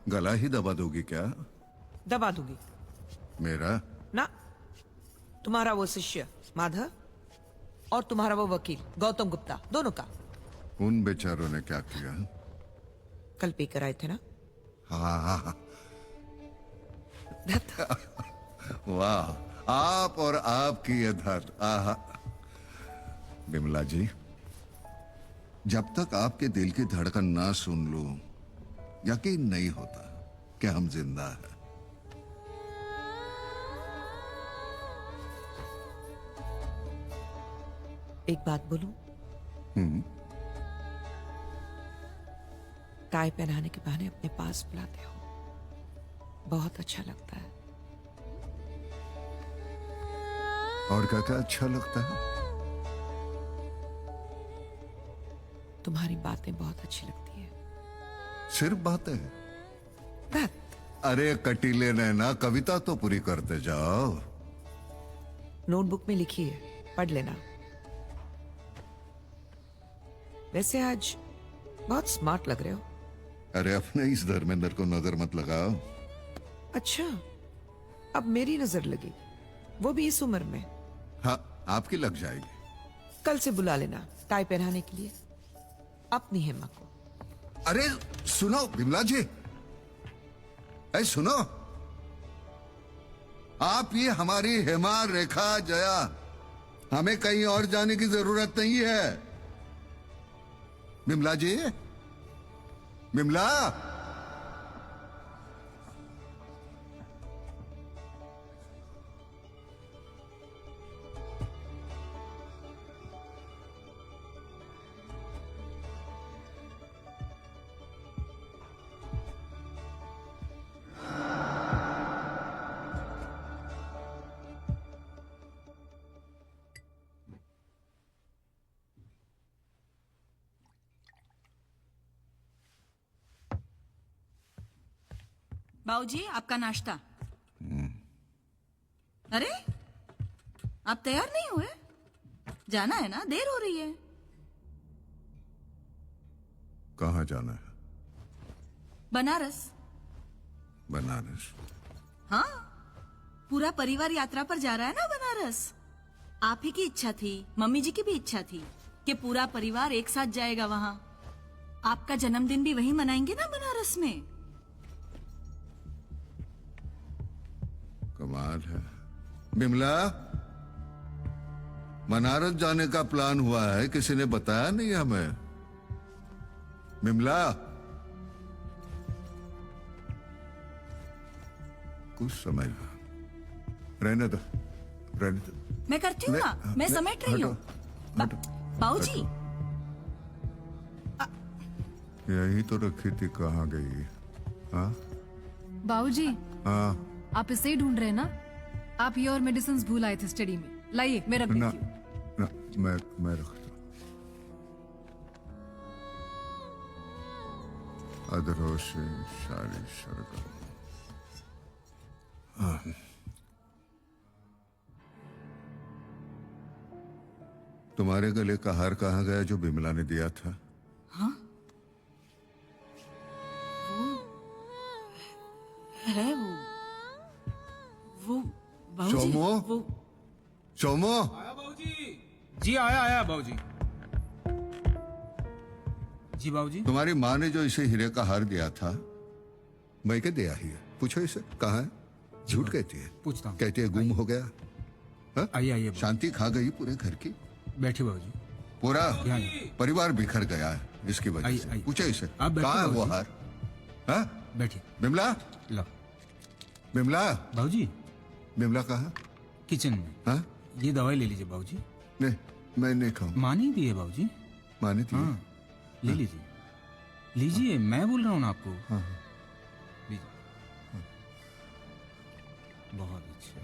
गला ही दबा दोगी क्या? दबा दूंगी मेरा? ना। तुम्हारा वो शिष्य माधव और तुम्हारा वो वकील गौतम गुप्ता, दोनों का। उन बेचारों ने क्या किया? कल पी कर आए थे ना। हाँ हाँ हाँ। दत्त, वाह, आप और आपकी ये धर। आहा। बिमला जी, जब तक आपके दिल की धड़कन ना सुन लूं, यकीन नहीं होता कि हम जिंदा हैं। एक बात बोलूं? टाई पहनाने के बहाने अपने पास बुलाते हो, बहुत अच्छा लगता है। और क्या क्या अच्छा लगता है? तुम्हारी बातें बहुत अच्छी लगती है। सिर्फ बातें? दत्त, अरे कटीले नैना, कविता तो पूरी करते जाओ। नोटबुक में लिखी है, पढ़ लेना। वैसे आज बहुत स्मार्ट लग रहे हो। अरे अपने इस धर्मेंद्र को नजर मत लगाओ। अच्छा, अब मेरी नजर लगी, वो भी इस उम्र में। हाँ, आपकी लग जाएगी। कल से बुला लेना टाई पहनाने के लिए अपनी हेमा को। अरे सुनो बिमला जी, अरे सुनो, आप ये हमारी हेमा, रेखा, जया, हमें कहीं और जाने की जरूरत नहीं है। बिमला जी, बिमला। बाबूजी, आपका नाश्ता। अरे, आप तैयार नहीं हुए? जाना है ना, देर हो रही है। कहाँ जाना है? बनारस। बनारस? हाँ, पूरा परिवार यात्रा पर जा रहा है ना बनारस। आप ही की इच्छा थी, मम्मी जी की भी इच्छा थी कि पूरा परिवार एक साथ जाएगा वहाँ। आपका जन्मदिन भी वहीं मनाएंगे ना, बनारस में। कमाल है। बिमला, बनारस जाने का प्लान हुआ है, किसी ने बताया नहीं हमें। बिमला, कुछ समझ रहने दो, रहने दो। मैं करती हूँ ना, मैं समेट रही हूँ। बाबूजी, यही तो रखी थी, कहाँ गई? हाँ बाबूजी, हाँ। आप इसे ही ढूंढ रहे हैं ना? आप ये और मेडिसिन भूल आए थे स्टडी में। लाइए, मैं रख ना, देती हूँ। ना, मैं रखता हूँ। अधरों से सारी सरगम। तुम्हारे गले का हार कहाँ गया जो बिमला ने दिया था? हाँ, वो है वो बाबूजी, सोमो? वो सोमो? आया बाबूजी। जी आया बाबूजी। जी बाबूजी। तुम्हारी माँ ने जो इसे हीरे का हार दिया था, मैं क्या दिया ही है? पूछो इसे, कहाँ है? झूठ कहती है। पूछता हूँ। कहती है गुम हो गया। हाँ? आइए शांति खा गई पूरे घर की। बैठिए बाबूजी। पूरा यहाँ परिवार बिखर गया है इसकी वजह आइए, से। आइए। पूछो इसे, आप बैठिए कहाँ है वो बाबूजी। हार? हाँ? बैठिए। बिमला, लो बिमला, बाबूजी, बिमला कहाँ? किचन में। हाँ? ये दवाई ले लीजिए बाबूजी। नहीं, मैं नहीं खाऊं। माँ नहीं दी है बाबूजी। माने थी? हाँ, ले लीजिए, लीजिए, मैं बोल रहा हूँ ना आपको। हाँ। लीजिए। बहुत अच्छा।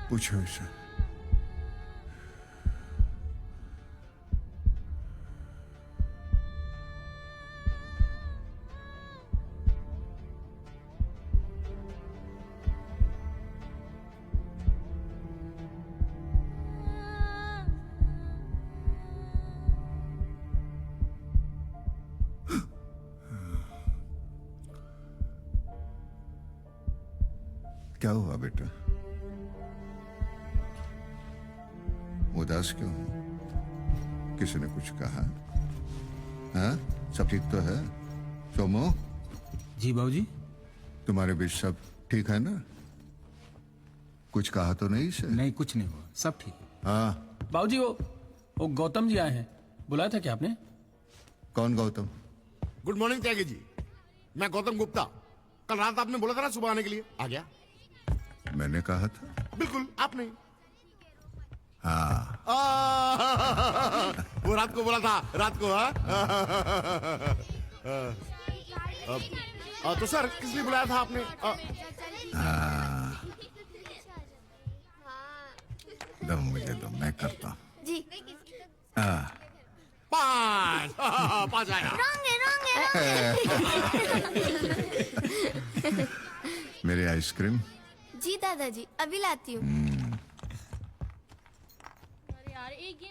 पूछो इसे। क्या हुआ बेटा? उदास क्यों हो? किसी ने कुछ कहा? हाँ, सब ठीक तो है? सोमो, जी बाबूजी। तुम्हारे बीच सब ठीक है ना? कुछ कहा तो नहीं से? नहीं, कुछ नहीं हुआ, सब ठीक है। हाँ, बाबूजी वो गौतम जी आए हैं, बुलाया था क्या आपने? कौन गौतम? गुड मॉर्निंग त्यागी जी, मैं गौतम गुप्ता। कल रात आपने बोला था ना सुबह आने के लिए, आ गया। मैंने कहा था। बिल्कुल आपने। हाँ, वो रात को बोला था, रात को। तो सर किस लिए बुलाया था आपने? दम मुझे दो, मैं करता हूँ। जी। पाँच। पाँच आया। मेरी आइसक्रीम। जी दादाजी, अभी लाती हूँ।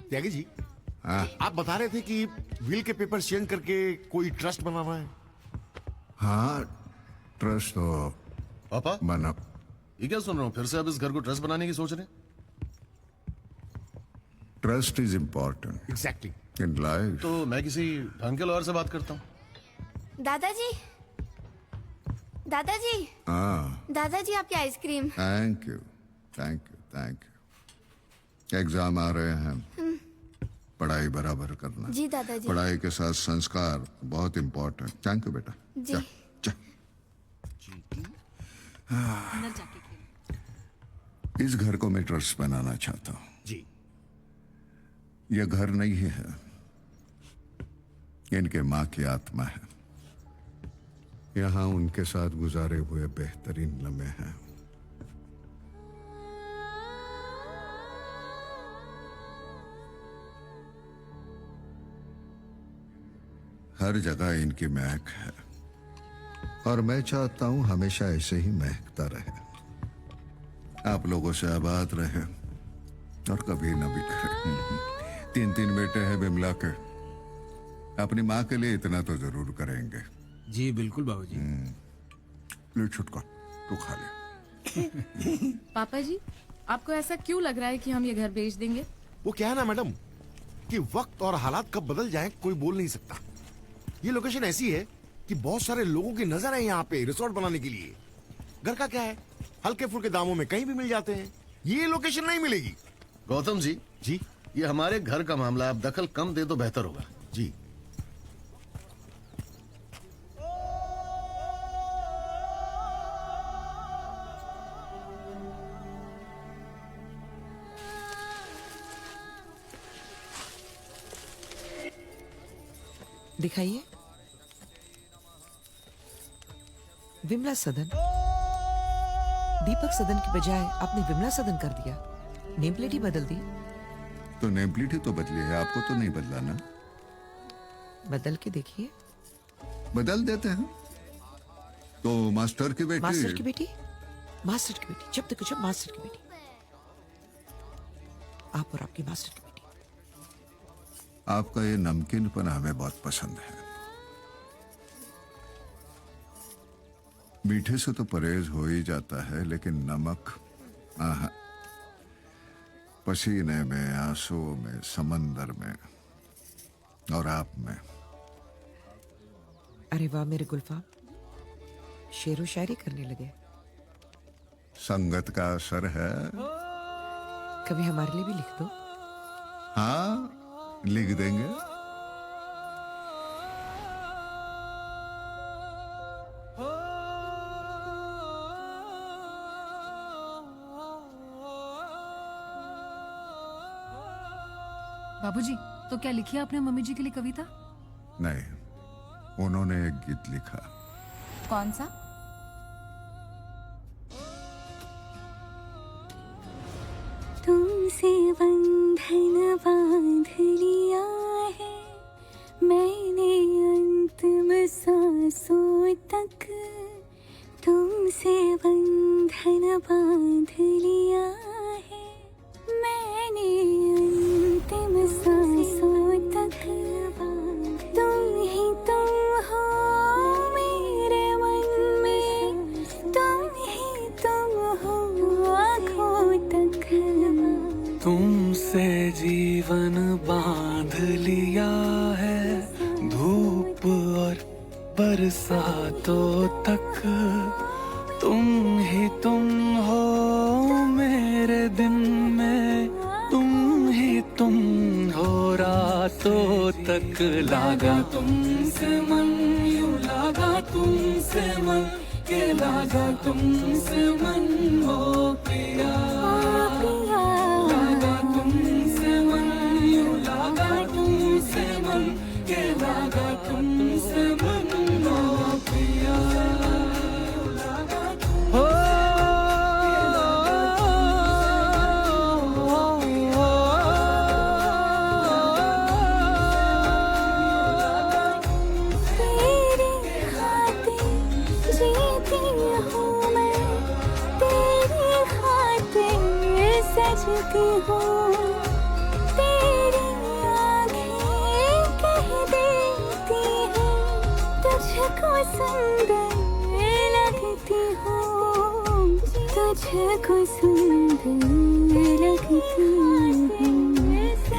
त्यागी जी, हाँ, आप बता रहे थे कि व्हील के पेपर चेंज करके कोई ट्रस्ट बनाना है। हाँ, ट्रस्ट तो पापा, बना। ये क्या सुन रहा हूँ? फिर से आप इस घर को ट्रस्ट बनाने की सोच रहे हैं? Trust is important exactly. In life. तो मैं किसी ढंग के लॉयर से बात करता हूँ। दादाजी, दादाजी, हाँ, दादाजी आपकी ice cream. Thank you, thank you, thank you. Exam आ रहे हैं, पढ़ाई बराबर करना। जी दादाजी। पढ़ाई के साथ संस्कार बहुत इम्पोर्टेंट। थैंक यू बेटा। जी। जा, जा। अंदर जाके खेलो। इस घर को मैं ट्रस्ट बनाना चाहता हूँ। जी। यह घर नहीं है, इनके माँ की आत्मा है। यहाँ उनके साथ गुजारे हुए बेहतरीन लम्हे हैं। हर जगह इनकी महक है और मैं चाहता हूं हमेशा ऐसे ही महकता रहे। आप लोगों से आबाद रहे और कभी न बिखरे। 3 बेटे हैं बिमला के। अपनी माँ के लिए इतना तो जरूर करेंगे। जी बिल्कुल बाबूजी। ले छुटका, तू खा ले। पापा जी, आपको ऐसा क्यों लग रहा है कि हम ये घर बेच देंगे? वो क्या है ना मैडम कि वक्त और हालात कब बदल जाएं कोई बोल नहीं सकता। ये लोकेशन ऐसी है कि बहुत सारे लोगों की नजर है यहाँ पे रिसोर्ट बनाने के लिए। घर का क्या है, हल्के फुल्के दामों में कहीं भी मिल जाते हैं। ये लोकेशन नहीं मिलेगी। गौतम जी, जी ये हमारे घर का मामला है, आप दखल कम दे तो बेहतर होगा। जी। दिखाइए। विमला सदन। दीपक सदन की बजाय आपने विमला सदन कर दिया। नेम प्लेट ही बदल दी। तो नेम प्लेट ही तो बदली है, आपको तो नहीं बदला ना। बदल के देखिए। बदल देते हैं। तो मास्टर की बेटी। मास्टर की बेटी, मास्टर की बेटी, जब तक जब मास्टर की बेटी। आप और आपकी मास्टर की बेटी। आपका ये नमकीनपन हमें बहुत पसंद है। मीठे से तो परहेज हो ही जाता है, लेकिन नमक, आहा, पसीने में, आंसुओं में, समंदर में और आप में। अरे वाह मेरे गुलफाम, शेरो शायरी करने लगे। संगत का असर है। कभी हमारे लिए भी लिख दो। हाँ, लिख देंगे। बाबूजी, तो क्या लिखी आपने मम्मी जी के लिए कविता? नहीं, उन्होंने एक गीत लिखा। कौन सा? तुमसे बंधन बांध लिया है मैंने अंतिम सांसों तक। तुमसे बंधन बांध लिया है मैंने अंतिम सांसों तक। तुम ही तुम हो मेरे मन में, तुम ही तुम हो बरसातों तक तुम ही तुम हो मेरे दिन में, तुम ही तुम हो रातों तक। लागा तुमसे मन, यूं लागा तुमसे मन, के लागा तुमसे मन हो पिया। लागा तुमसे मन, यूं लागा तुमसे मन, के लागा तुमसे मन हो पिया। हो सजती हूँ, तेरी आँखें कह देती हैं, तुझको सुंदर लगती हूँ, तुझको सुंदर लगती हूँ।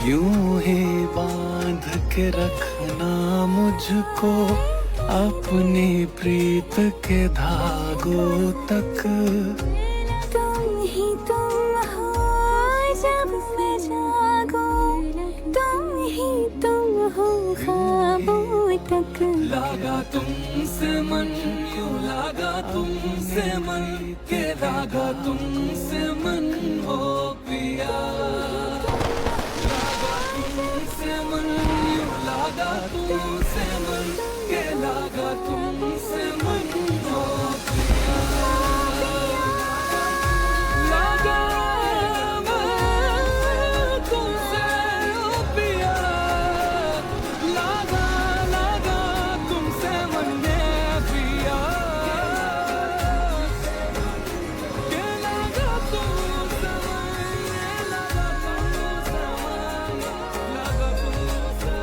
यूं ही बांध के रखना मुझको अपनी प्रीत के धागों तक। तुम ही तुम हो जब से जागो, तुम ही तुम हो ख्वाबों तक। लागा तुमसे मन, यूं लागा तुमसे मन, के लागा तुमसे मन हो पिया। लागा तुमसे मन, यूं लागा तुमसे मन, के लागा तुमसे मन हो पिया। लागा मैं तुमसे ओ पिया, लागा लागा तुमसे मन में पिया, के लागा तुमसे मन, लागा तुमसे मन, लागा तुमसे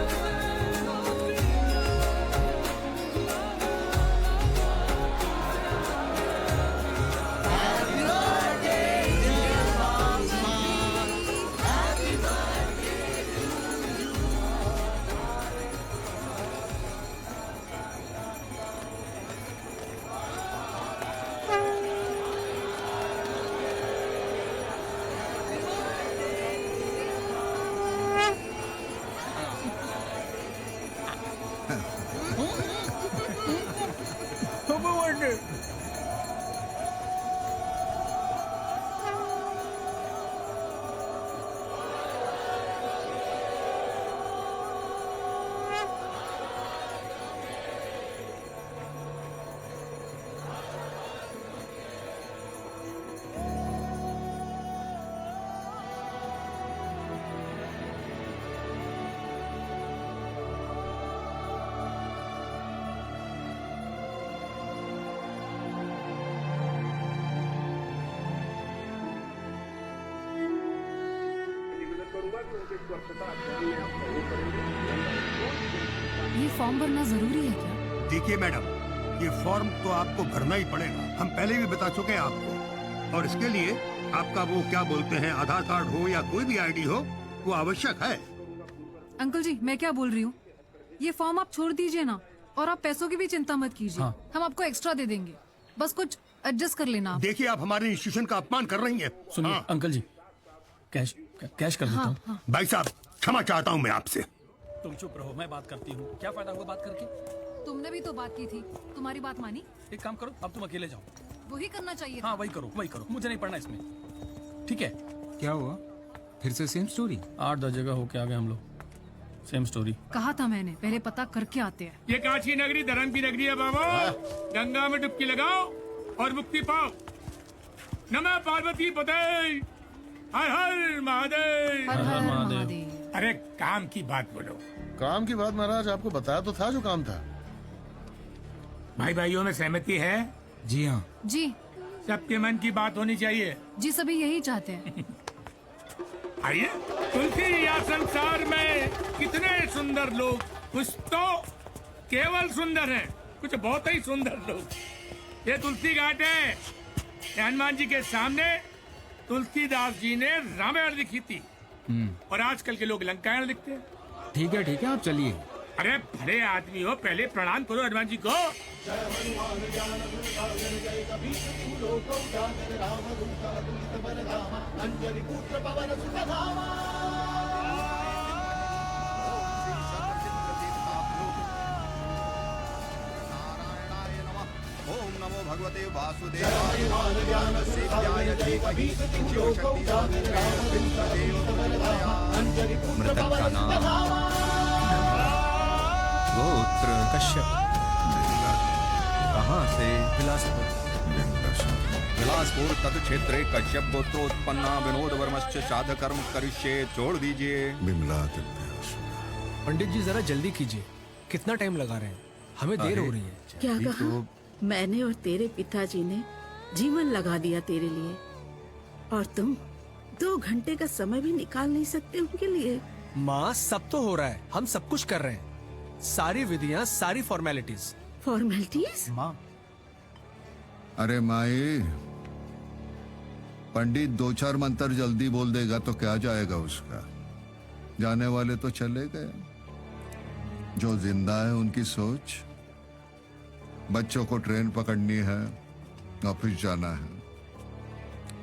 ये फॉर्म भरना जरूरी है क्या? देखिए मैडम, ये फॉर्म तो आपको भरना ही पड़ेगा। हम पहले भी बता चुके हैं आपको, और इसके लिए आपका वो क्या बोलते हैं, आधार कार्ड हो या कोई भी आईडी हो, वो आवश्यक है। अंकल जी, मैं क्या बोल रही हूँ, ये फॉर्म आप छोड़ दीजिए ना, और आप पैसों की भी चिंता मत कीजिए। हम आपको एक्स्ट्रा दे देंगे, बस कुछ एडजस्ट कर लेना आप। देखिए, आप हमारे इंस्टीट्यूशन का अपमान कर रही हैं। सुनिए अंकल जी, कैश कर देता हूँ। भाई साहब, क्षमा चाहता हूँ मैं आपसे। तुम चुप रहो, मैं बात करती हूँ। क्या फायदा हुआ बात करके? तुमने भी तो बात की थी, तुम्हारी बात मानी। एक काम करो, अब तुम अकेले जाओ। वही करना चाहिए। हाँ वही करो, मुझे नहीं पढ़ना इसमें। ठीक है? क्या हुआ, फिर से सेम स्टोरी? 8-10 जगह होके आ गए हम लोग, सेम स्टोरी। कहा था मैंने, पहले पता करके आते हैं। ये काशी नगरी धर्म की नगरी है बाबा। गंगा में डुबकी लगाओ और मुक्ति पाओ। नमः पार्वती पते, हर हर महादेव। हर हर महादेव। अरे काम की बात बोलो। काम की बात महाराज, आपको बताया तो था जो काम था। भाई भाइयों में सहमति है? जी हाँ जी। सबके मन की बात होनी चाहिए। जी सभी यही चाहते हैं। आइए। तुलसी या संसार में कितने सुंदर लोग, कुछ तो केवल सुंदर हैं, कुछ बहुत ही सुंदर लोग। ये तुलसी घाट है। हनुमान जी के सामने तुलसीदास जी ने रामायण लिखी थी, और आजकल के लोग लंकायण लिखते हैं। ठीक है, आप चलिए। अरे बड़े आदमी हो, पहले प्रणाम करो हनुमान जी को। ओम नमो भगवते वासुदेवाय ज्ञानसेव्याय धीमहि मृतक का नाम गोत्र कश्यप, कहाँ से? बिलासपुर। बिलासपुर तत् क्षेत्रे कश्यप गोत्रोत्पन्ना विनोद वर्मश्च श्राद्ध कर्म करिष्ये। जोड़ दीजिए। बिमला पंडित जी जरा जल्दी कीजिए, कितना टाइम लगा रहे हैं, हमें देर हो रही है। क्या कहा? मैंने और तेरे पिताजी ने जीवन लगा दिया तेरे लिए, और तुम 2 घंटे का समय भी निकाल नहीं सकते उनके लिए। माँ सब तो हो रहा है, हम सब कुछ कर रहे हैं, सारी विधियाँ, सारी फॉर्मेलिटीज। फॉर्मेलिटीज? माँ अरे माई, पंडित 2-4 मंत्र जल्दी बोल देगा तो क्या जाएगा उसका। जाने वाले तो चले गए, जो जिंदा है उनकी सोच। बच्चों को ट्रेन पकड़नी है, ऑफिस जाना है,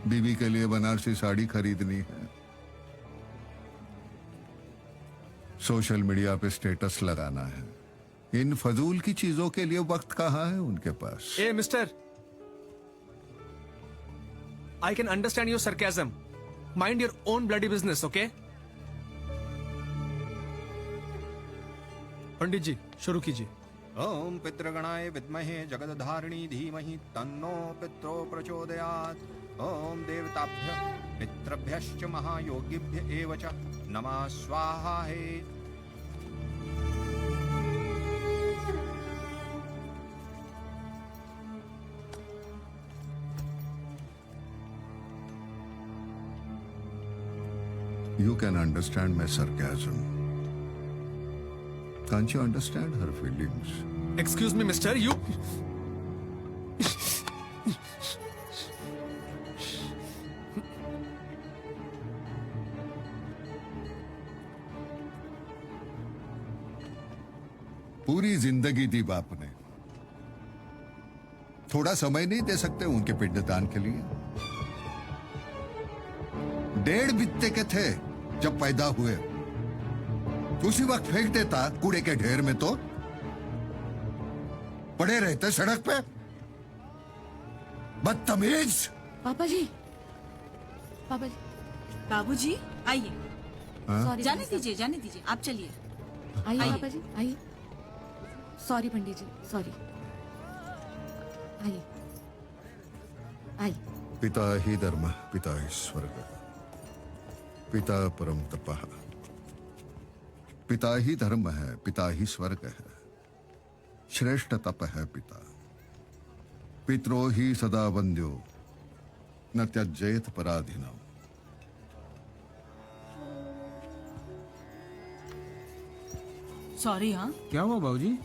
बीवी के लिए बनारसी साड़ी खरीदनी है, सोशल मीडिया पे स्टेटस लगाना है। इन फजूल की चीजों के लिए वक्त कहाँ है उनके पास। ए mister, I can understand your sarcasm, mind your own bloody business, okay? Pandit ji शुरू कीजिए। ओम पितृगणाय विद्महे जगदधारिणी धीमहि तन्नो पित्रो प्रचोदयात्। ओम देवताभ्यः पितृभ्यश्च महायोगिभ्य एव च नमः स्वाहा। हे You can understand my sarcasm. Can't you understand her feelings? Excuse me, mister, you... पूरी जिंदगी दी बाप ने, थोड़ा समय नहीं दे सकते उनके पिंडदान के लिए? 1.5 बित्ते के थे जब पैदा हुए, उसी वक्त फेंक देता कूड़े के ढेर में तो पड़े रहते सड़क पे। बदतमीज। पापा जी, पापा जी, बाबूजी आइए। हाँ? जाने दीजिए, जाने दीजिए, आप चलिए। आइए पापा जी, आइए। सॉरी पंडित जी, सॉरी। आइए, आइए। पिता ही धर्म, पिता ही स्वर्ग, पिता परम तपः। पिता ही धर्म है, पिता ही स्वर्ग है, श्रेष्ठ तप है पिता। पितरो ही सदा वंद्यो न त्यजेत पराधीनम। सॉरी। हाँ, क्या हुआ बाबूजी?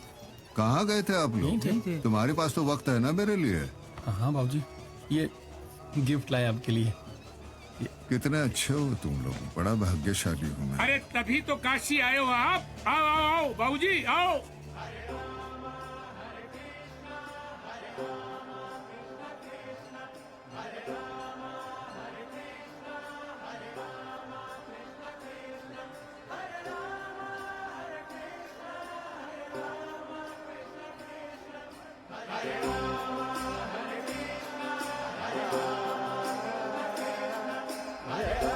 कहाँ गए थे आप यहीं थे। लोग? तुम्हारे पास तो वक्त है ना मेरे लिए। हाँ बाबूजी, ये गिफ्ट लाया आपके लिए। कितने अच्छे हो तुम लोग, बड़ा भाग्यशाली हूँ मैं। अरे तभी तो काशी आए हो आप। आओ आओ आओ बाबूजी, आओ।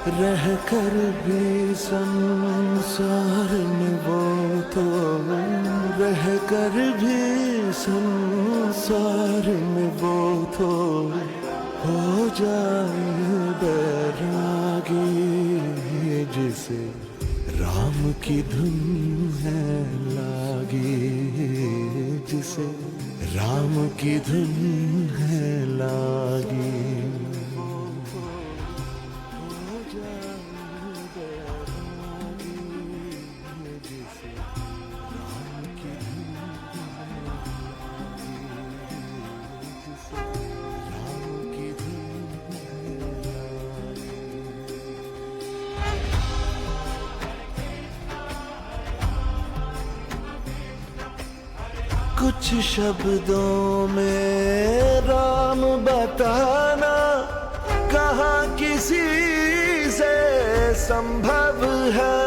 रह कर भी संसार में वो तो, रह कर भी संसार में वो तो हो जाए बैरागी, जिसे राम की धुन है लागी, जिसे राम की धुन है लागी। कुछ शब्दों में राम बताना कहाँ किसी से संभव है।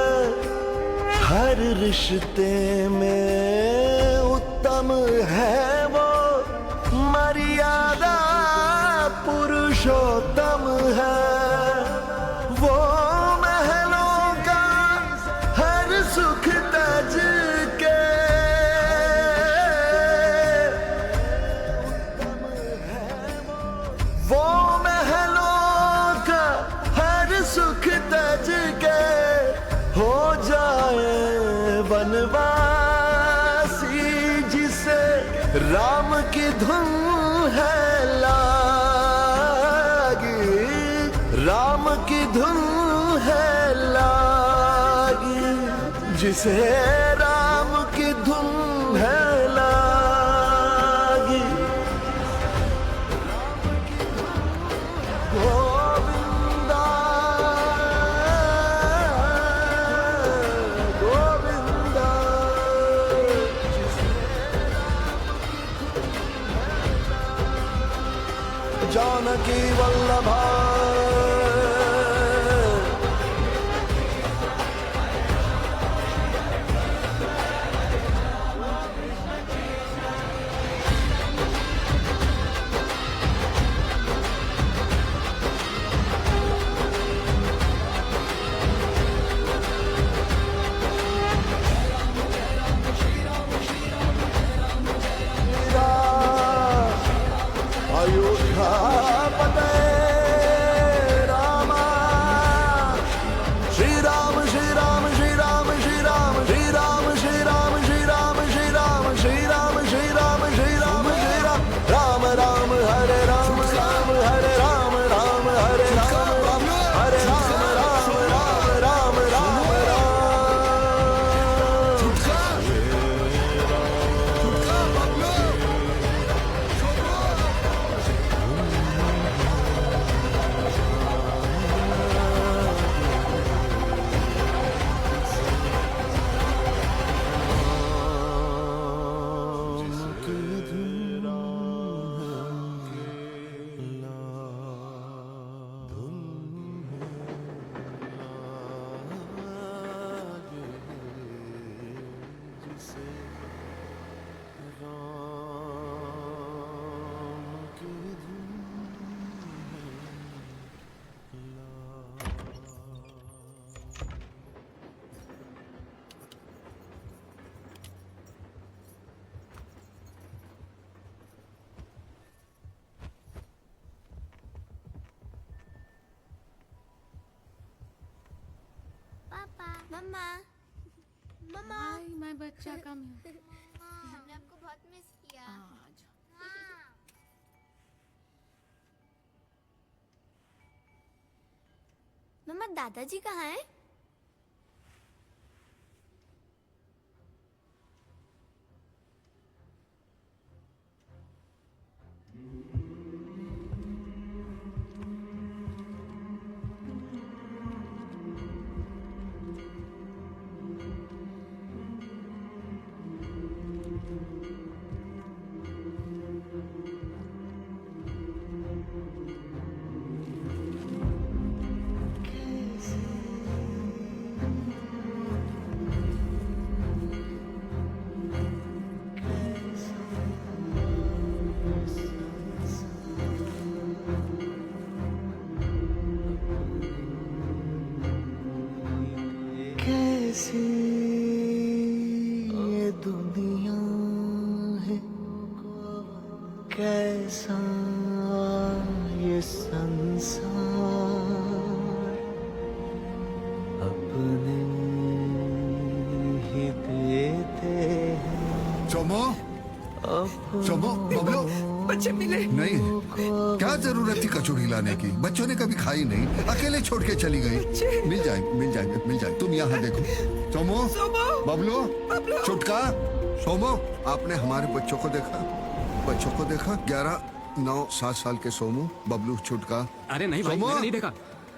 हर रिश्ते में उत्तम है वो मर्यादा पुरुषोत्तम है। वो महलों का हर सुख तज के वो महलों का हर सुख तज के हो जाए वनवासी जिसे राम की धुन है लागी। राम की धुन है लागी जिसे राम की धुन है लागी। गोविंदा गोविंदा जानकी वल्लभा अयोध्या पते रामा। श्री राम श्री राम श्री राम श्री राम श्री राम श्री राम श्री राम श्री राम श्री राम श्री राम श्री राम श्री राम राम राम हरे राम राम हरे राम राम हरे राम हरे राम राम राम राम राम मम्मा मम्मा मैं बच्चा कम हमने आपको बहुत मिस किया। मम्मा दादाजी कहाँ हैं? कैसी ये दुनिया है, कैसा ये संसार, अपने ही देते हैं। चोमो चोमो बबलू बच्चे मिले नहीं। क्या जरूरत थी कचौड़ी लाने की? बच्चों ने कभी खाई नहीं, अकेले छोड़ के चली गई। मिल जाए। तुम यहाँ देखो। सोमो बबलू चुटका सोमो, आपने हमारे बच्चों को देखा? 11, 9, 7 साल के सोमो, बबलू चुटका। अरे नहीं भाई, मैंने नहीं देखा।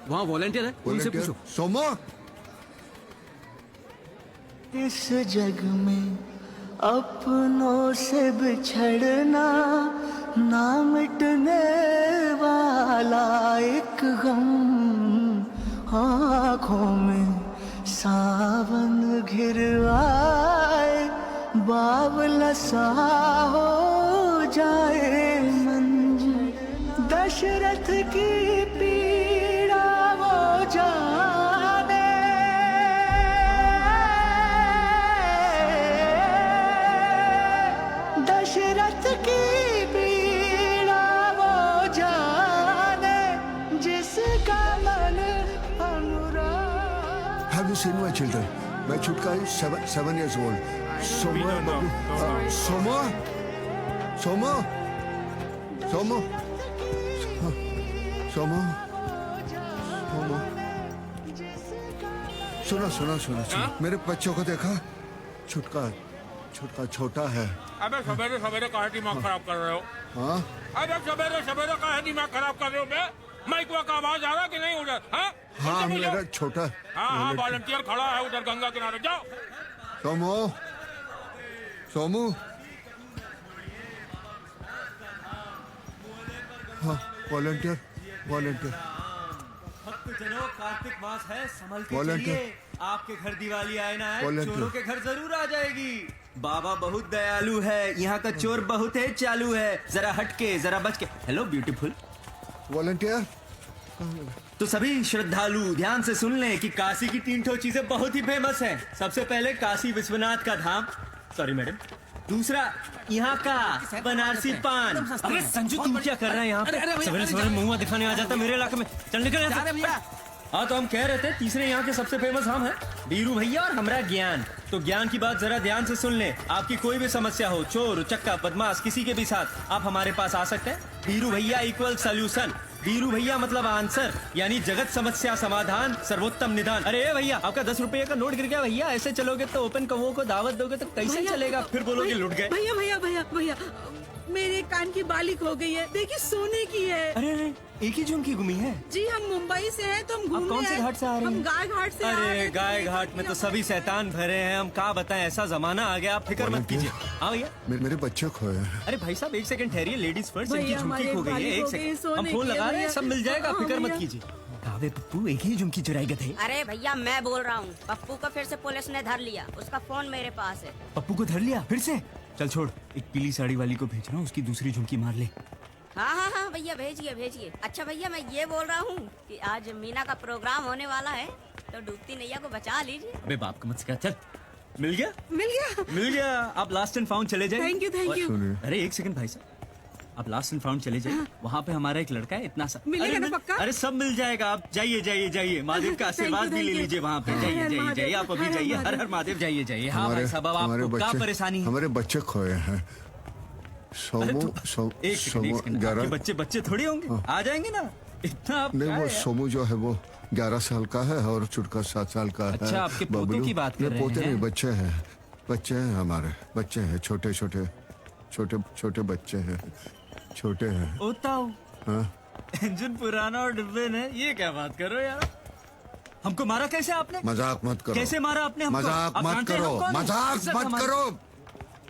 वहाँ वॉलंटियर है, उनसे पूछो। सोमो इस जग में अपनों से बिछड़ना ना मिटने वाला एक गम, आँखों में सावन घिर आए, बावला सा हो जाए मंजिल। दशरथ की पीड़ा वो जाने, दशरथ की पीड़ा वो जाने, जिसका मन अनुराग। Have you seen my children? My Chutka is 7 years old. Soma, babu. Soma? Soma? Soma? Soma? Soma? सुना सुना सुना सुना, मेरे बच्चों को देखा? छुटका छुटका छोटा है। अबे सवेरे सवेरे काहे दिमाग खराब कर रहे हो? हाँ? अबे सवेरे सवेरे काहे दिमाग खराब कर रहे हो बे? माइक का आवाज आ रहा कि नहीं उधर? हाँ मेरा छोटा। हाँ वॉलंटियर खड़ा है उधर गंगा किनारे, जाओ। सोमू, सोमू। हाँ वॉलंटियर, वॉलंटियर। भक्तजनों, कार्तिक मास है, संभल के Volunteer. चलिए। आपके घर दिवाली आए ना है, Volunteer. चोरों के घर जरूर आ जाएगी। बाबा बहुत दयालु है, यहाँ का चोर बहुत है चालू है, जरा हटके जरा बच के। Hello beautiful. वॉलंटियर। तो सभी श्रद्धालु ध्यान से सुन लें कि काशी की 3 चीजें बहुत ही फेमस हैं। सबसे पहले काशी विश्वनाथ का धाम, सॉरी मैडम। दूसरा यहाँ का बनारसी पान। अरे संजू तुम क्या कर रहे हैं यहाँ पे? सवेरे सवेरे मुंह दिखाने आ जाता मेरे इलाके में, चल निकल यहाँ से। हाँ तो हम कह रहे थे तीसरे यहाँ के सबसे फेमस हम हैं बीरू भैया और हमारा ज्ञान। तो ज्ञान की बात जरा ध्यान से सुन ले। आपकी कोई भी समस्या हो, चोर उचक्का बदमाश किसी के भी साथ, आप हमारे पास आ सकते हैं। बीरू भैया इक्वल सोल्यूशन। बीरू भैया मतलब आंसर, यानी जगत समस्या समाधान, सर्वोत्तम निदान। अरे भैया आपका 10 रुपए का नोट गिर गया भैया, ऐसे चलोगे तो ओपन कवो को दावत दोगे तो कैसे चलेगा? फिर बोलोगे लुट गए। भैया भैया भैया भैया, मेरे कान की बाली खो गई है, देखिए सोने की है। अरे अरे एक ही झुमकी गुमी है जी, हम मुंबई से हैं तो हम घूमने कौन से आए। घाट से आ रहे हैं? हम गाय घाट से आ रहे अरे हैं। गाय घाट में तो सभी शैतान भरे हैं, हम क्या बताएं, ऐसा जमाना आ गया, आप फिक्र मत कीजिए। हाँ भैया मेरे बच्चे खोए हैं। अरे भाई साहब 1 सेकंड ठहरिए, लेडीज फर्स्ट। इनकी भैया, झुमकी हमारी खो गई है, बाली 1 खो गई, सेकंड सोने हम फोन की है लगा रहे हैं, भैया। सब मिल जाएगा, हाँ, फिक्र मत भैया। कीजिए। कावे पप्पू एक ही झुमकी चुराई गए थे। अरे भैया मैं बोल रहा हूँ, पप्पू को फिर से पुलिस ने धर लिया, उसका फोन मेरे पास है। पप्पू को धर लिया फिर से? चल छोड़, एक पीली साड़ी वाली को भेज रहा हूँ, उसकी दूसरी झुमकी मार ले। हाँ हाँ हाँ भैया भेजिए भेजिए। अच्छा भैया मैं ये बोल रहा हूँ कि आज मीना का प्रोग्राम होने वाला है, तो डूबती नैया को बचा लीजिए। अबे बाप का मत सिखा, चल। मिल गया मिल गया मिल गया। आप लास्ट एंड फाउंड चले जाइए। Thank you thank you. अरे 1 सेकंड भाई साहब, आप लास्ट एंड फाउंड चले जाइए, वहाँ पे हमारा एक लड़का है इतना सा। मिलेगा ना पक्का? अरे सब मिल जाएगा, आप जाइए जाइए जाइए, महादेव का आशीर्वाद भी ले लीजिए वहाँ पे। जाइए जाइए जाइए, आप अभी जाइए, हर हर महादेव, जाइए जाइए। हाँ भाई साहब, अब आपको क्या परेशानी है? हमारे बच्चे खोए हैं। सोमू एक सेकंड, आपके बच्चे बच्चे थोड़ी होंगे, आ जाएंगे ना, इतना आप नहीं, क्या वो है यार? सोमू जो है वो 11 साल का है और चुटका 7 साल का है। अच्छा, आपके पोतों बबलू। की बात कर नहीं, रहे पोते हैं? नहीं, बच्चे हैं, बच्चे हैं हमारे, बच्चे हैं, छोटे छोटे छोटे छोटे बच्चे हैं, छोटे हैं। ओताओ हाँ? इंजन पुराना और डिब्बे ने, ये क्या बात कर रहे हो यार? हमको मारा कैसे आपने? मजाक मत करो। कैसे मारा आपने हमको? मजाक आप मत जानते हैं करो, हम कौन हैं? मजाक इज्जत मत हमारी। करो,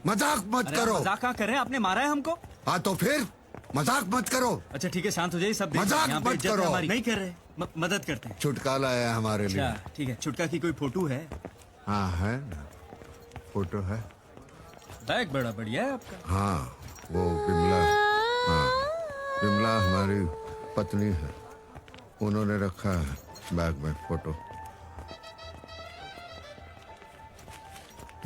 मजाक मत अरे करो। मजाक क्या कर रहे हैं? आपने मारा है हमको? हाँ तो फिर मजाक मत करो। अच्छा ठीक है, शांत हो जाइए, सब देख मजाक रहे हैं, यहाँ पे मत इज्जत है करो। हमारी। नहीं कर रहे, मदद करते हैं। चुटका लाया है हमारे लिए। अच्छा ठीक है, चुटका की कोई फोटो है? हाँ है ना, फोटो है। बैग बड़ा बढ़िया है आपका। हाँ वो बिमला, हाँ बिमला हमारी पत्नी है, उन्होंने रखा है बैग में फोटो।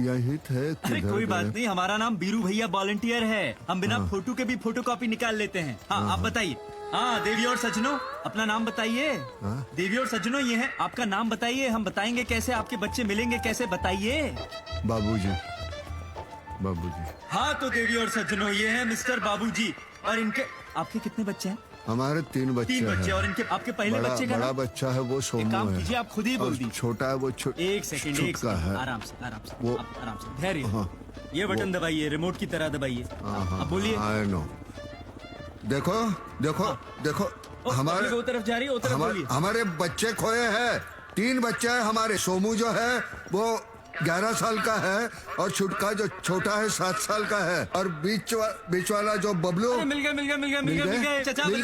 यही थे। अरे कोई बात नहीं, हमारा नाम बीरू भैया वॉलंटियर है, हम बिना फोटो के भी फोटोकॉपी निकाल लेते हैं। हाँ आप बताइए। हाँ देवी और सज्जनों, अपना नाम बताइए। देवी और सज्जनों ये है, आपका नाम बताइए, हम बताएंगे कैसे आपके बच्चे मिलेंगे, कैसे बताइए। बाबूजी, बाबूजी। हाँ तो देवी और सज्जनों ये है मिस्टर बाबूजी, और इनके आपके कितने बच्चे हैं? हमारे 3 बच्चे 3 बच्चे। हैं। और इनके आपके पहले बच्चे का बड़ा नाम? बच्चा है वो सोमू एक काम है। कीजिए, आप खुद ही बोल और दीजिए। छोटा है वो एक सेकंड चुटका है। आराम से वो आप आराम से धैर्य। हाँ, ये बटन दबाइए, रिमोट की तरह दबाइए। अब बोलिए। I know. देखो देखो देखो, हमारे वो तरफ जा रही है, हमारे बच्चे खोए हैं, 3 बच्चे हैं हमारे। सोमू जो है वो 11 साल का है और छुटका जो छोटा है 7 साल का है और बीच वाला जो बबलू मिल गए चाचा, मिल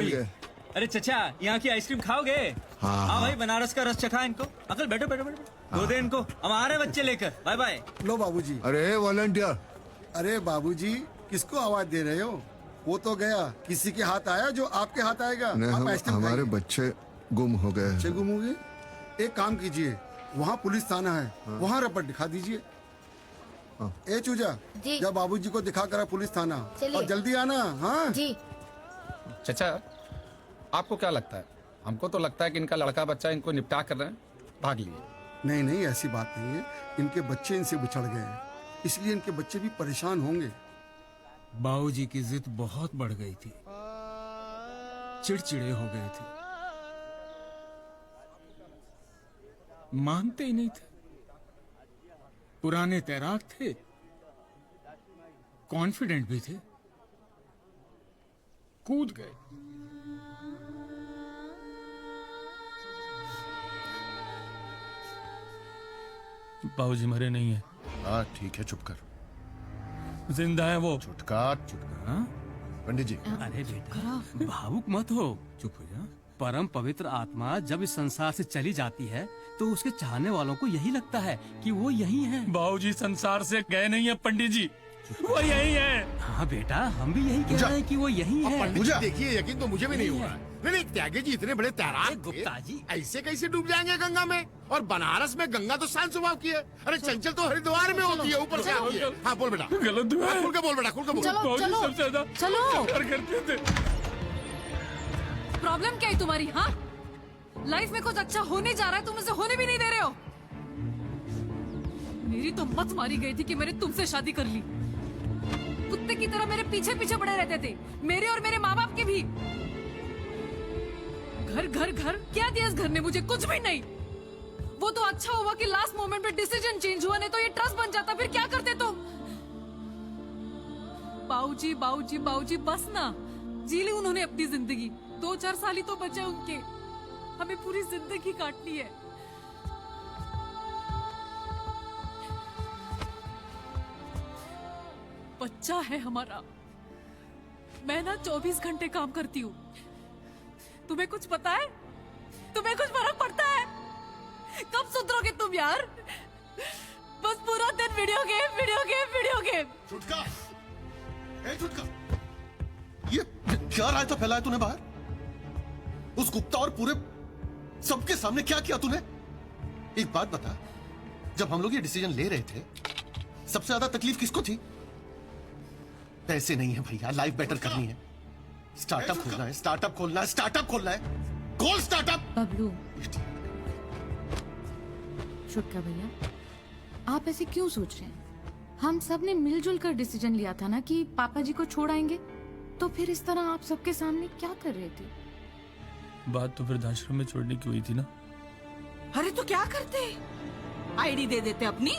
गए। अरे चचा, यहाँ की आइसक्रीम खाओगे? हाँ भाई, बनारस का रस चखा इनको। अंकल बैठो बैठो बैठो, दो दे इनको, हम आ रहे हैं बच्चे लेकर। Bye bye. लो बाबूजी। अरे वॉलंटियर। अरे बाबूजी, किसको आवाज दे रहे हो? वो तो गया, किसी के हाथ आया जो आपके हाथ आएगा। आप आइसक्रीम हमारे खाइए। बच्चे गुम हो गए। बच्चे गुम हो गए? एक काम कीजिए, वहाँ पुलिस थाना है, वहाँ रपट दिखा दीजिए। ए चूजा, जब बाबूजी को दिखा करा पुलिस थाना, और जल्दी आना। हाँ जी। चचा, आपको क्या लगता है? हमको तो लगता है कि इनका लड़का बच्चा इनको निपटा कर रहे हैं, भाग लिए। नहीं नहीं, ऐसी बात नहीं है। इनके बच्चे इनसे बिछड़ गए हैं, इसलिए इनके बच्चे भी परेशान होंगे। बाबूजी की जिद बहुत बढ़ गई थी, चिड़चिड़े हो गए थे, मानते ही नहीं थे। पुराने तैराक थे, कॉन्फिडेंट भी थे, कूद गए। बाबूजी मरे नहीं है। हाँ ठीक है, चुप कर। जिंदा है वो। छुटका पंडित जी। अरे बेटा, भावुक मत हो, चुप हो जा। परम पवित्र आत्मा जब इस संसार से चली जाती है तो उसके चाहने वालों को यही लगता है कि वो यही है। बाबूजी संसार से गए नहीं है पंडित जी, वो यही है। हाँ बेटा, हम भी यही कह रहे हैं कि वो यही है। पंडित जी देखिए, यकीन तो मुझे भी नहीं हो रहा है। नहीं, त्यागी जी इतने बड़े तैराक गुप्ता जी, ऐसे कैसे डूब जाएंगे गंगा में? और बनारस में गंगा तो शांत स्वभाव की है। अरे चंचल तो हरिद्वार में होती है, ऊपर से आती है। हाँ बोल बेटा, गलत हुआ है। खुल के बोल बेटा, खुल के बोल। चलो चलो सबसे ज्यादा चलो। प्यार करते थे। प्रॉब्लम क्या है तुम्हारी? हाँ, लाइफ में कुछ अच्छा होने जा रहा है, तुम उसे होने भी नहीं दे रहे हो। मेरी तो मत मारी गई थी कि मैंने तुमसे शादी कर ली। कुत्ते की तरह मेरे पीछे पीछे पड़े रहते थे, मेरे और मेरे माँ बाप के भी। घर घर घर क्या दिया इस घर ने मुझे? कुछ भी नहीं। वो तो अच्छा हुआ कि लास्ट मोमेंट पे डिसीजन चेंज हुआ, नहीं तो ये ट्रस्ट बन जाता। फिर क्या करते तुम? बाऊजी बाऊजी बाऊजी, बस ना, जी ली उन्होंने अपनी जिंदगी। 2-4 साल ही तो बचे उनके, हमें पूरी जिंदगी काटनी है। बच्चा है हमारा। मैं ना 24 घंटे काम करती हूँ। तुम्हें कुछ पता है? तुम्हें कुछ फर्क पड़ता है? कब सुधरोगे तुम यार? बस पूरा दिन video game video game video game. छुटका, ए छुटका, ये क्या रायता फैलाया तूने बाहर? उस गुप्ता और पूरे सबके सामने क्या किया तूने? एक बात बता, जब हम लोग ये डिसीजन ले रहे थे, सबसे ज्यादा तकलीफ किसको थी? पैसे नहीं है भैया, लाइफ बेटर करनी है। स्टार्टअप खोलना है, स्टार्टअप खोलना है, स्टार्टअप खोलना है। खोल स्टार्टअप। बबलू, छुटका भैया, आप ऐसे क्यों सोच रहे हैं? हम सब ने मिलजुल कर डिसीजन लिया था ना कि पापा जी को छोड़ आएंगे, तो फिर इस तरह आप सबके सामने क्या कर रहे थे? बात तो वृद्धाश्रम में छोड़ने की हुई थी ना। अरे तो क्या करते? आईडी दे देते अपनी,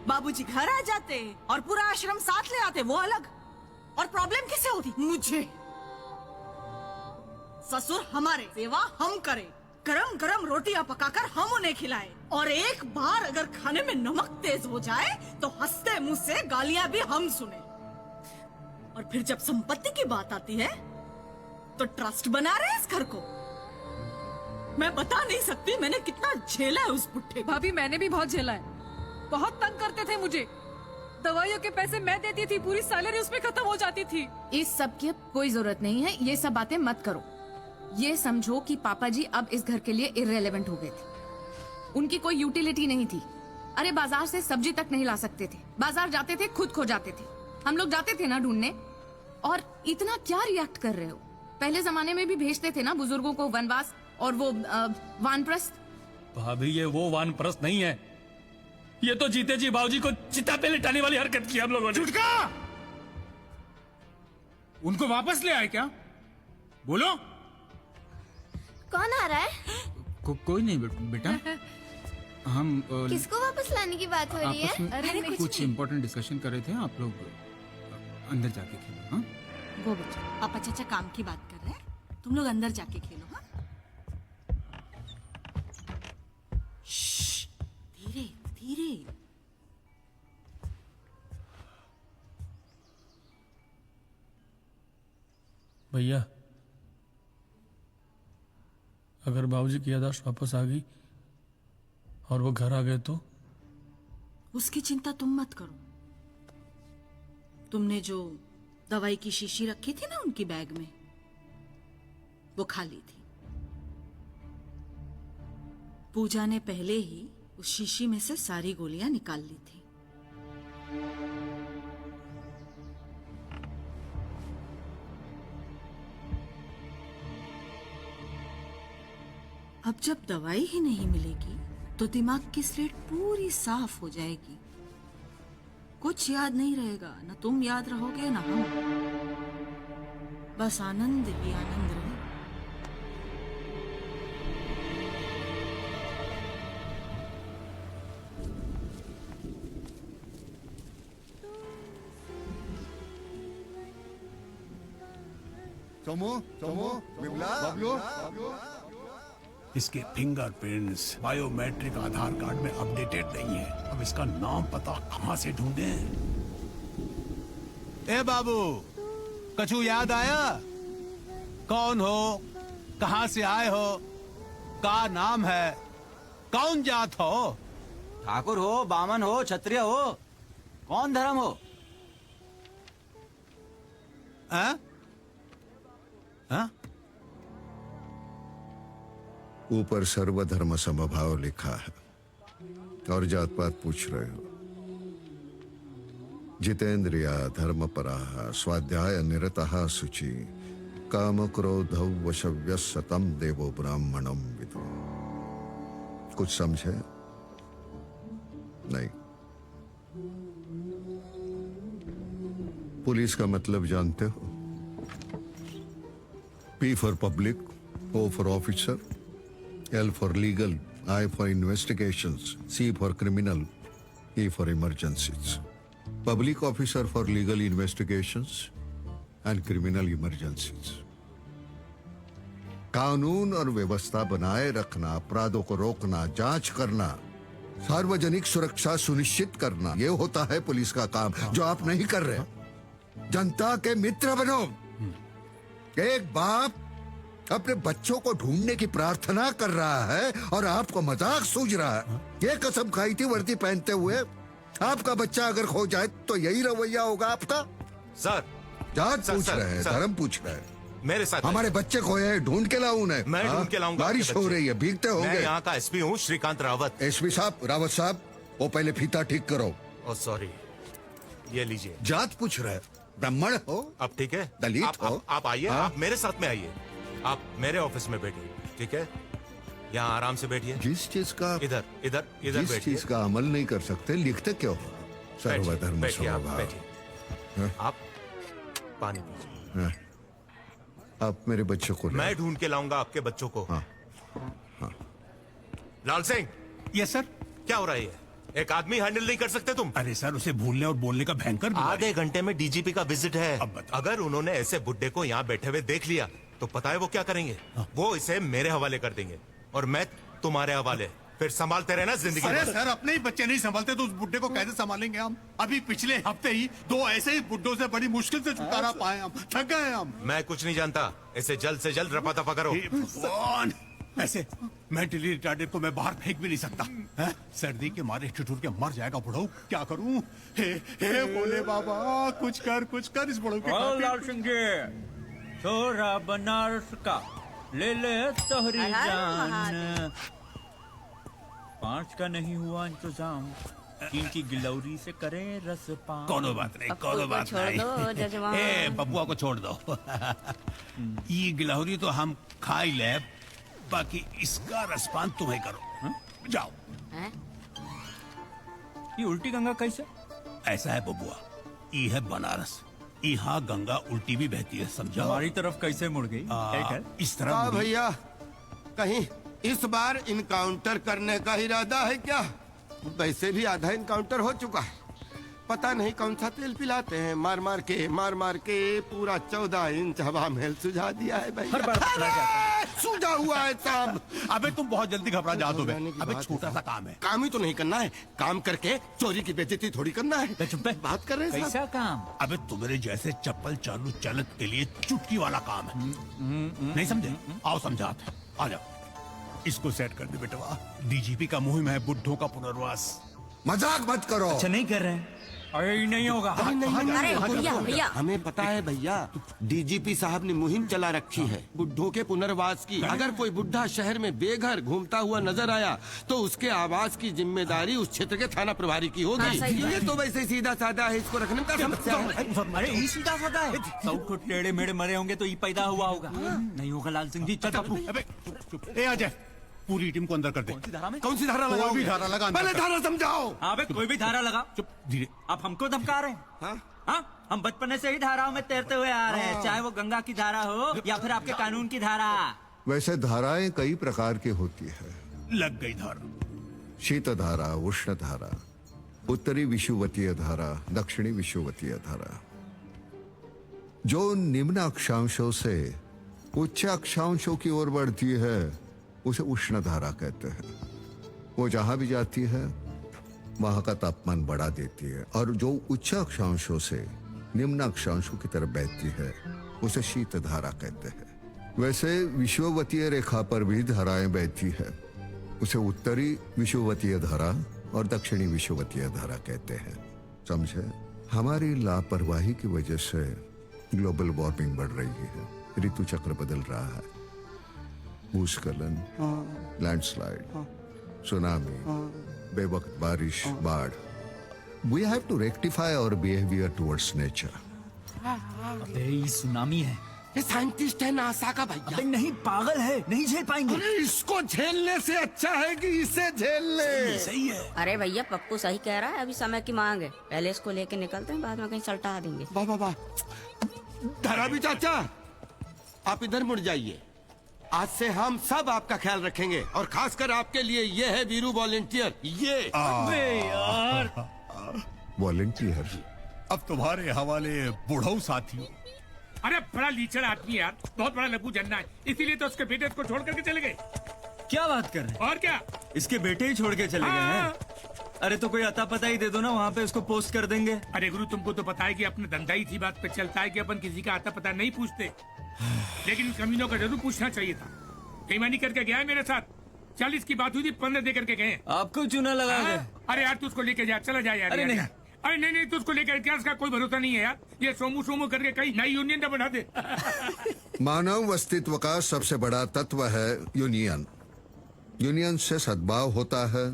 बाबूजी घर आ जाते और पूरा आश्रम साथ ले आते, वो अलग। और प्रॉब्लम किसे होती? मुझे। ससुर हमारे, सेवा हम करें, गरम गरम रोटियां पकाकर हम उन्हें खिलाएं, और एक बार अगर खाने में नमक तेज हो जाए तो हंसते मुंह से गालियां भी हम सुने। और फिर जब संपत्ति की बात आती है तो ट्रस्ट बना रहे हैं इस घर को। मैं बता नहीं सकती मैंने कितना झेला है उस पुट्ठे। भाभी, मैंने भी बहुत झेला है। बहुत तंग करते थे मुझे। दवाइयों के पैसे मैं देती थी, पूरी सैलरी उसमें खत्म हो जाती थी। इस सब की अब कोई जरूरत नहीं है, ये सब बातें मत करो। ये समझो कि पापा जी अब इस घर के लिए इररिलेवेंट हो गए थे। उनकी कोई यूटिलिटी नहीं थी। अरे बाजार से सब्जी तक नहीं ला सकते थे, बाजार जाते थे खुद खो जाते थे। हम लोग जाते थे ना ढूंढने। और इतना क्या रिएक्ट कर रहे हो? पहले जमाने में भी भेजते थे ना बुजुर्गों को वनवास, और वो वानप्रस्थ। भाभी, ये वो वानप्रस्थ नहीं है, ये तो जीते जी बाबूजी को चिता पे लिटाने वाली हरकत की हम लोगों ने। छुटका, उनको वापस ले आए क्या? बोलो। कौन आ रहा है? कोई नहीं बेटा, हम किसको वापस लाने की बात हो रही आपस में है? अरे कुछ इम्पोर्टेंट डिस्कशन कर रहे थे। आप लोग अंदर जाके खेलो। हाँ, वो बच्चा पापा चाचा काम की बात कर रहे हैं, तुम लोग अंदर जाके खेलो। हाँ? धीरे। भैया, अगर बाबूजी की याददाश्त वापस आ गई और वो घर आ गए तो? उसकी चिंता तुम मत करो। तुमने जो दवाई की शीशी रखी थी ना उनकी बैग में, वो खाली थी। पूजा ने पहले ही उस शीशी में से सारी गोलियां निकाल ली थी। अब जब दवाई ही नहीं मिलेगी तो दिमाग की स्लेट पूरी साफ हो जाएगी। कुछ याद नहीं रहेगा, न तुम याद रहोगे न हम। बस आनंद ही आनंद रहे। सोमो, सोमो, बिमला, बबलू। इसके फिंगरप्रिंट्स बायोमेट्रिक आधार कार्ड में अपडेटेड नहीं है। अब इसका नाम पता कहां से ढूंढें? ए बाबू, कछु याद आया? कौन हो, कहां से आए हो, का नाम है, कौन जात हो? ठाकुर हो, बामन हो, क्षत्रिय हो, कौन धर्म हो? हाँ? हाँ? ऊपर सर्वधर्म समभाव लिखा है और जात पात पूछ रहे हो। जितेंद्रिया धर्मपराः स्वाध्याय निरतः शुचि काम क्रोधौ वशव्य सतम देवो ब्राह्मणम विदु। कुछ समझे? नहीं। पुलिस का मतलब जानते हो? P for public, O for officer, L for legal, I for investigations, C for criminal, E for emergencies. Public officer for legal investigations and criminal emergencies. कानून और व्यवस्था बनाए रखना, अपराधों को रोकना, जांच करना, सार्वजनिक सुरक्षा सुनिश्चित करना, ये होता है पुलिस का काम, जो आप नहीं कर रहे। जनता के मित्र बनो। एक बाप अपने बच्चों को ढूंढने की प्रार्थना कर रहा है और आपको मजाक सूझ रहा है। ये कसम खाई थी वर्दी पहनते हुए, आपका बच्चा अगर खो जाए तो यही रवैया होगा आपका। सर, जात पूछ रहे हैं, धर्म पूछ रहे हैं। मेरे साथ हमारे बच्चे खोए हैं, ढूंढ के लाऊं उन्हें। मैं ढूंढ के लाऊंगा। बारिश हो रही है, भीगते होंगे। मैं यहाँ का एसपी हूँ, श्रीकांत रावत। एसपी साहब, रावत साहब, वो पहले फीता ठीक करो। ओ सॉरी, ये लीजिए। जात पूछ रहे, ब्राह्मण हो? अब ठीक है, दलित हो? आप आइए, हाँ? आप मेरे साथ में आइए। आप मेरे ऑफिस में बैठिए, ठीक है? यहाँ आराम से बैठिए। जिस चीज का इधर इधर इधर जिस बैठिए। चीज का अमल नहीं कर सकते लिखते क्यों हो? सर्वधर्म बैठिए, आप समभाव। बैठिए। आप पानी पीजिए। हाँ। आप मेरे बच्चों को ले मैं ढूंढ के लाऊंगा आपके बच्चों को। हाँ। हाँ। लाल सिंह। Yes sir. क्या हो रहा है? एक आदमी हैंडल नहीं कर सकते तुम? अरे सर, उसे भूलने और बोलने का भयंकर बीमारी। आधे घंटे में डीजीपी का विजिट है। अगर उन्होंने ऐसे बुड्ढे को यहाँ बैठे हुए देख लिया तो पता है वो क्या करेंगे? वो इसे मेरे हवाले कर देंगे और मैं तुम्हारे हवाले। फिर संभालते रहना जिंदगी। अरे सर, अपने ही बच्चे नहीं संभालते तो उस बुड्ढे को कैसे संभालेंगे हम? अभी पिछले हफ्ते ही 2 ऐसे ही बुड्ढों से बड़ी मुश्किल से छुटकारा पाए हम। थक गए हम। मैं कुछ नहीं जानता, इसे जल्द से जल्द रपा दफा करो। भगवान, ऐसे मेंटली रिटार्डेड को मैं बाहर फेंक भी नहीं सकता है? सर्दी के मारे ठिठुर के मर जाएगा बुढ़ऊ। क्या करूं? हे बोले बाबा, कुछ कर इस बुढ़ऊ के। लाल सिंह जी, छोरा बनारस का ले ले तोहरी जान। 5 का नहीं हुआ इंतजाम, 3 की गिलौरी से करें रसपान। कोनो बात नहीं, कोनो बात नहीं। ए बबुआ को छोड़ दो। ये गिलौरी तो हम खा ही ले, बाकी इसका रसपान तुम्हें करो। जाओ। ये उल्टी गंगा कैसे? ऐसा है बबुआ, ये है बनारस, यहाँ गंगा उल्टी भी बहती है, समझा? हमारी तरफ कैसे मुड़ गई? इस तरफ मुड़ी। भैया, कहीं इस बार इनकाउंटर करने का इरादा है क्या? वैसे भी आधा इनकाउंटर हो चुका है। पता नहीं कौन सा तेल पिलाते हैं, मार मार के पूरा 14 इंच हवा महल सुझा दिया है भाई। हर बार पकड़ा जाता है। सूझा हुआ है साहब। अबे तुम बहुत जल्दी घबरा जाते हो बे। घबराने की अबे बात छोटा है सा साहब। काम है। काम ही तो नहीं करना है, काम करके चोरी की बेइज्जती थोड़ी करना है। चुप बात कर रहे हैं कैसा साहब। काम? अबे तुम्हारे जैसे चप्पल चालू चालक के लिए चुटकी वाला काम है। नहीं समझे? आओ समझाते। आ जाओ, इसको सेट कर दे बेटवा। डीजीपी का मुहिम है बुड्ढों का पुनर्वास। मजाक मत करो। अच्छा नहीं कर रहे हैं? अरे नहीं होगा। अरे नहीं, अरे भैया भैया, हमें पता है भैया, डीजीपी साहब ने मुहिम चला रखी है बुड्ढों के पुनर्वास की। अगर कोई बुढ़ा शहर में बेघर घूमता हुआ नजर आया तो उसके आवास की जिम्मेदारी उस क्षेत्र के थाना प्रभारी की होगी। ये तो वैसे सीधा साधा है, इसको रखने का समस्या है। अरे ये सीधा साधा है। सब को टेढ़े मेढ़े मरे होंगे तो ये पैदा हुआ होगा। नहीं होगा लाल सिंह जी। चल पप्पू। ए अजय, पूरी टीम को अंदर कर दे। कौन सी धारा में? कौन सी धारा लगाओ? कोई भी धारा लगा, अंदर पहले कर। धारा समझाओ। हाँ बे, कोई भी धारा लगा। चुप, धीरे। आप हमको धमका रहे हैं? हाँ, हम बचपन से ही धाराओं में तैरते हुए आ रहे हैं, चाहे वो गंगा की धारा हो या फिर आपके कानून की धारा। वैसे धाराएं कई प्रकार की होती है। लग गई धारा। शीत धारा, उष्ण धारा, उत्तरी विषुवतीय धारा, दक्षिणी विषुवतीय धारा। जो निम्न अक्षांशों से उच्च अक्षांशों की ओर बढ़ती है उसे उष्ण धारा कहते हैं। वो जहां भी जाती है वहां का तापमान बढ़ा देती है, और जो उच्च अक्षांशों से निम्न अक्षांशों की तरफ बहती है उसे शीत धारा कहते हैं। वैसे विषुवतीय रेखा पर भी धाराएं बहती है, उसे उत्तरी विषुवतीय धारा और दक्षिणी विषुवतीय धारा कहते हैं। समझे? हमारी लापरवाही की वजह से ग्लोबल वार्मिंग बढ़ रही है, ऋतु चक्र बदल रहा है, भूस्खलन, लैंडस्लाइड, सुनामी, बेवक्त बारिश, बाढ़। We have to rectify our behavior towards nature. अबे ये सुनामी है। ये साइंटिस्ट है नासा का भैया। अबे नहीं, पागल है, नहीं झेल पाएंगे। अरे इसको झेलने से अच्छा है कि इसे झेल ले। सही है। अरे भैया पप्पू सही कह रहा है, अभी समय की मांग है, पहले इसको लेके निकलते हैं, बाद में कहीं सल्टा देंगे। वाह वाह वाह। धारा भी चाचा, आप इधर मुड़ जाइए। आज से हम सब आपका ख्याल रखेंगे, और खासकर आपके लिए ये है वीरू वॉलेंटियर। ये यार वॉलेंटियर। अब तुम्हारे हवाले बुढ़ऊ साथियों। अरे बड़ा लीचड़ आदमी है यार, बहुत बड़ा लबू जन्ना है, इसीलिए तो उसके बेटे को छोड़ करके चले गए। क्या बात कर रहे हैं? और क्या, इसके बेटे ही छोड़ के चले गए हैं? अरे तो कोई अता पता ही दे दो ना, वहाँ पे इसको पोस्ट कर देंगे। अरे गुरु तुमको तो पता है कि अपने धंधा ही इसी बात पे चलता है कि अपन किसी का आता पता नहीं पूछते, लेकिन कमीनों का जरूर पूछना चाहिए था। बेईमानी करके गया है मेरे साथ, 40 की बात हुई थी, 15 दे करके गए। आपको चूना लगा गए। अरे यार तू उसको लेके जा, चला जा यार। अरे यार, नहीं। यार। अरे नहीं तू उसको लेकर क्या, उसका कोई भरोसा नहीं है यार, ये सोमू सोमू करके कहीं नई यूनियन ना बना दे। मानव अस्तित्व का सबसे बड़ा तत्व है यूनियन। यूनियन से सद्भाव होता है,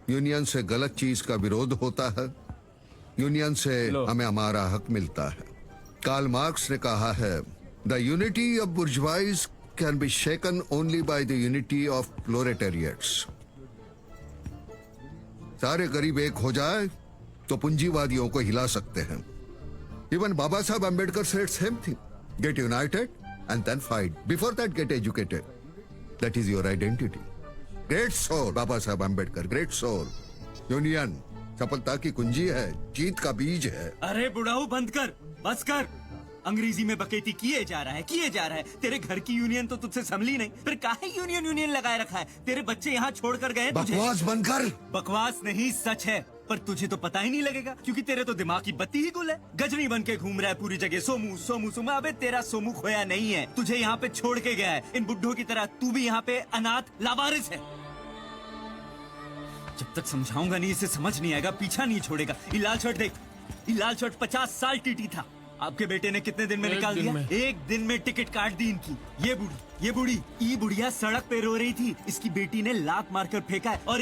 यूनियन से गलत चीज का विरोध होता है, यूनियन से हमें हमारा हक मिलता है। कार्ल मार्क्स ने कहा है, the unity of bourgeoisie can be shaken only by the unity of proletariats. सारे गरीब एक हो जाए तो पूंजीवादियों को हिला सकते हैं। Even Baba Saheb Ambedkar said same thing, get united and then fight, before that get educated, that is your identity. Great soul Baba Saheb Ambedkar, great soul. Union सफलता की कुंजी है, जीत का बीज है। अरे बुढ़ाऊ बंद कर, बस कर। अंग्रेजी में बकेती किए जा रहा है। तेरे घर की यूनियन तो तुझसे संभली नहीं, फिर काहे यूनियन लगाए रखा है? तेरे बच्चे यहाँ छोड़ कर गए तुझे। बकवास बंद कर। बकवास नहीं, सच है, पर तुझे तो पता ही नहीं लगेगा क्योंकि तेरे तो दिमाग की बत्ती ही गुल है। गजनी बन के घूम रहा है पूरी जगह, सोमू सोमू सोमू। अबे तेरा सोमू खोया नहीं है, तुझे यहाँ पे छोड़ के गया है। इन बुड्ढों की तरह तू भी यहाँ पे अनाथ लावारिस है। जब तक समझाऊंगा नहीं इसे समझ नहीं आएगा, पीछा नहीं छोड़ेगा। ये लाल शर्ट देख, ये लाल शर्ट 50 साल टीटी था, आपके बेटे ने कितने दिन में निकाल दिया? एक दिन में टिकट काट दी इनकी। ये बुढ़िया सड़क पे रो रही थी, इसकी बेटी ने लात मारकर फेंका है। और